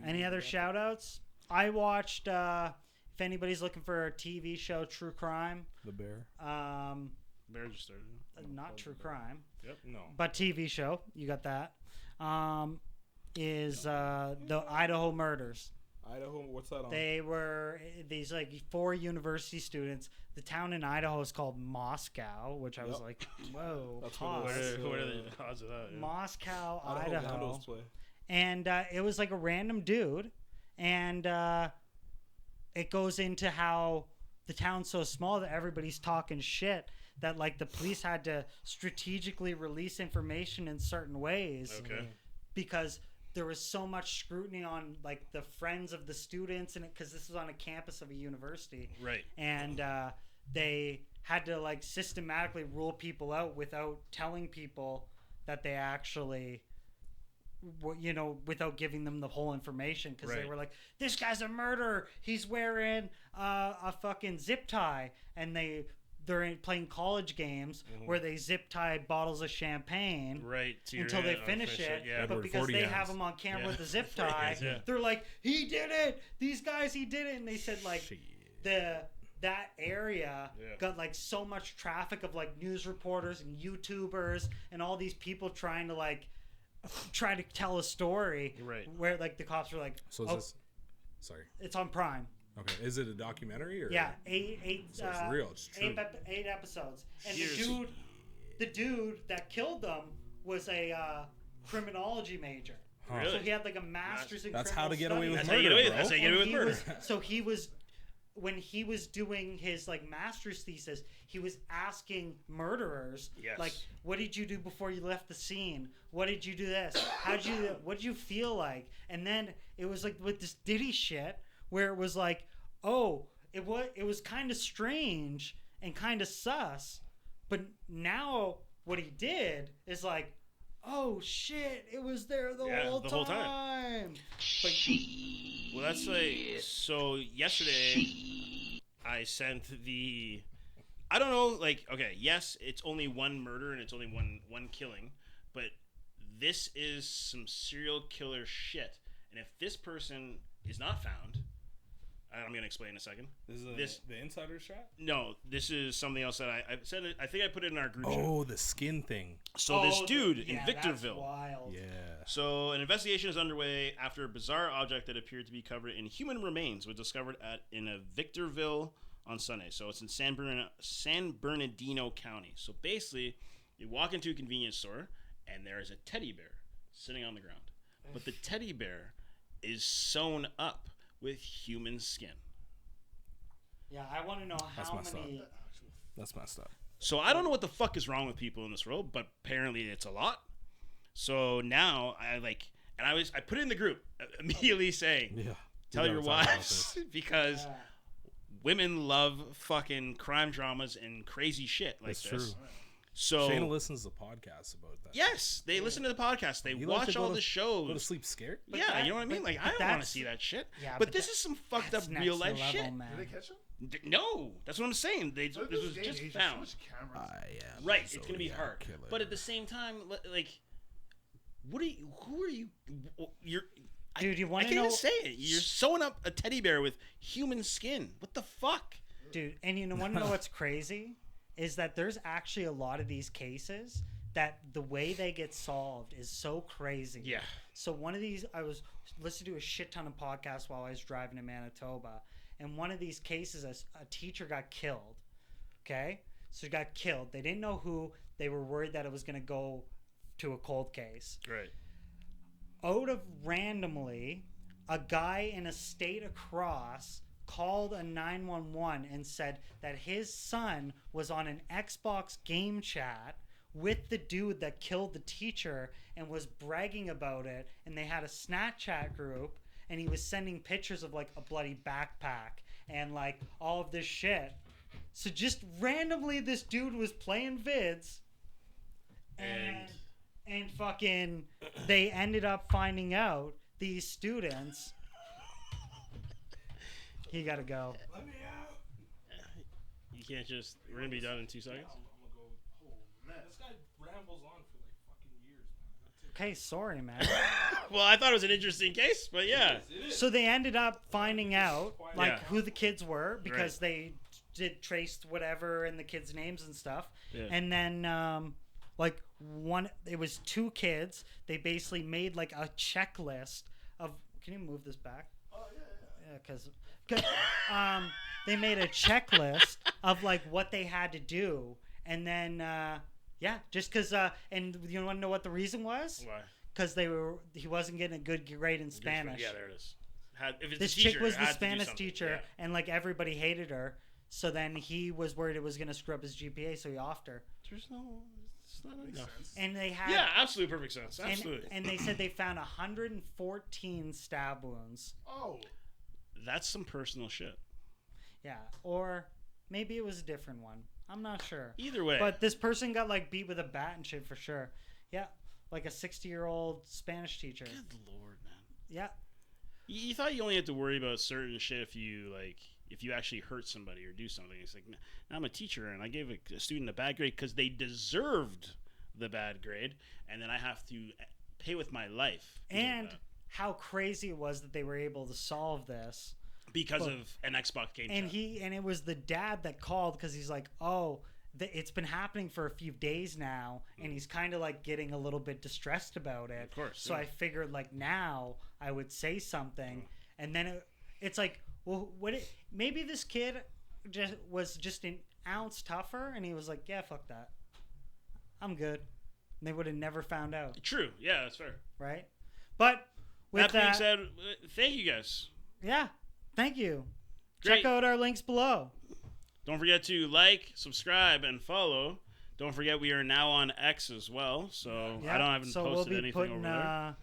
Any other shout outs? I watched, if anybody's looking for a TV show, True Crime. The Bear. Bear just started. Not True Crime. Yep. No. But TV show. You got that. Is the Idaho Murders. Idaho, what's that on? They were these like 4 university students. The town in Idaho is called Moscow, which I was like, whoa, That's pause. What are the odds of that? Yeah. Moscow, Idaho Idaho. Vandals play. And it was like a random dude, and it goes into how the town's so small that everybody's talking shit, that like the police had to strategically release information in certain ways. Okay. Because there was so much scrutiny on like the friends of the students, and because this was on a campus of a university, Right. and they had to like systematically rule people out without telling people that they actually, you know, without giving them the whole information, because they Right. were like, this guy's a murderer, he's wearing a fucking zip tie, and they're playing college games where they zip tie bottles of champagne Right. To your until they hand, finish finish it. Yeah. But Edward because 40 they hands. have them on camera Yeah. with the zip 40 tie, hands, yeah. they're like, he did it. These guys, he did it. And they said like that area Yeah. got like so much traffic of like news reporters and YouTubers and all these people trying to like try to tell a story. Right. Where like the cops were like, So is oh, this? Sorry. it's on Prime. Okay. Is it a documentary or? Yeah, eight. So it's real. It's true. Eight episodes, and Here's- the dude that killed them was a criminology major. Huh. Really? So he had like a master's in That's criminal how to get away with That's studies. how you murder, get away. bro. That's how you get And away with he murder. was- so he was, when he was doing his like master's thesis, he was asking murderers, Yes. like, what did you do before you left the scene? What did you do this? What did you feel like? And then it was like with this Diddy shit where it was like, oh, it was kind of strange and kind of sus, but now what he did is like, oh shit, it was there the whole time. But, well, that's like, so yesterday I sent I don't know, like, okay, yes, it's only one murder and it's only one killing, but this is some serial killer shit. And if this person is not found, I'm going to explain in a second. This is the insider shot? No, this is something else that I said. I think I put it in our group chat. Oh, the skin thing. So this dude in Victorville. That's wild. Yeah. So an investigation is underway after a bizarre object that appeared to be covered in human remains was discovered in a Victorville on Sunday. So it's in San Bernardino County. So basically, you walk into a convenience store and there is a teddy bear sitting on the ground. But the teddy bear is sewn up with human skin. Yeah, I want to know how many. That's messed up. So I don't know what the fuck is wrong with people in this world, but apparently it's a lot. So now I put it in the group immediately saying, tell your wives because women love fucking crime dramas and crazy shit like That's this. true. So Shayna listens to podcasts about that. Yes, they listen to the podcast. They You like watch to go all to- the shows. Go to sleep scared? But yeah, you know what I mean? Like, I don't want to see that shit. Yeah, but this is some fucked up real life shit. Did they catch him? No, that's what I'm saying. This was just found. Right, it's gonna be hard. But at the same time, like, who are you? Dude, you want I to can't know? even say it. You're sewing up a teddy bear with human skin. What the fuck? Dude, and you want to know what's crazy? Is that there's actually a lot of these cases that the way they get solved is so crazy. Yeah. So one of these, I was listening to a shit ton of podcasts while I was driving to Manitoba, and one of these cases, a teacher got killed. Okay? So he got killed. They didn't know who. They were worried that it was going to go to a cold case. Right. Out of randomly, a guy in a state across called a 911 and said that his son was on an Xbox game chat with the dude that killed the teacher and was bragging about it, and they had a Snapchat group, and he was sending pictures of like a bloody backpack and like all of this shit. So just randomly this dude was playing vids and fucking they ended up finding out, these students. He gotta go. Let me out. You can't just. We're gonna be done in 2 seconds. This guy rambles on for like fucking years, man. Okay, sorry, man. Well, I thought it was an interesting case, but yeah. So they ended up finding out like Yeah. who the kids were because Right. they traced whatever and the kids' names and stuff. Yeah. And then it was 2 kids. They basically made like a checklist of. Can you move this back? Oh yeah. Yeah, because they made a checklist of like what they had to do, and then just because and you want to know what the reason was? Why? Because he wasn't getting a good grade in Spanish. Yeah, there it is. If it's This a teacher, chick was it the had to do Spanish something. teacher, Yeah. and like everybody hated her. So then he was worried it was gonna screw up his GPA, so he offed her. There's no. It's not enough. And they had Yeah, absolutely perfect sense. Absolutely. And they said they found 114 stab wounds. Oh. That's some personal shit. Yeah, or maybe it was a different one. I'm not sure. Either way. But this person got like beat with a bat and shit for sure. Yeah, like a 60-year-old Spanish teacher. Good lord, man. Yeah. You thought you only had to worry about certain shit if you actually hurt somebody or do something. It's like, now I'm a teacher and I gave a student a bad grade because they deserved the bad grade, and then I have to pay with my life. And how crazy it was that they were able to solve this Because of an Xbox game and chat. it was the dad that called because he's like, oh, it's been happening for a few days now, and he's kind of like getting a little bit distressed about it. Of course. So yeah. I figured like now I would say something, and then it's like, well, maybe this kid was just an ounce tougher, and he was like, yeah, fuck that, I'm good. And they would have never found out. True. Yeah, that's fair. Right. But with that being said, thank you guys. Yeah. Thank you. Great. Check out our links below. Don't forget to like, subscribe, and follow. Don't forget we are now on X as well, so I haven't posted anything over there.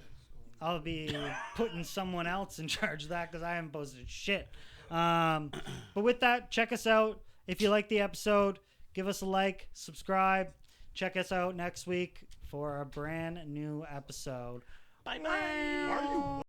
I'll be putting someone else in charge of that because I haven't posted shit. But with that, check us out. If you like the episode, give us a like, subscribe. Check us out next week for a brand new episode. Bye.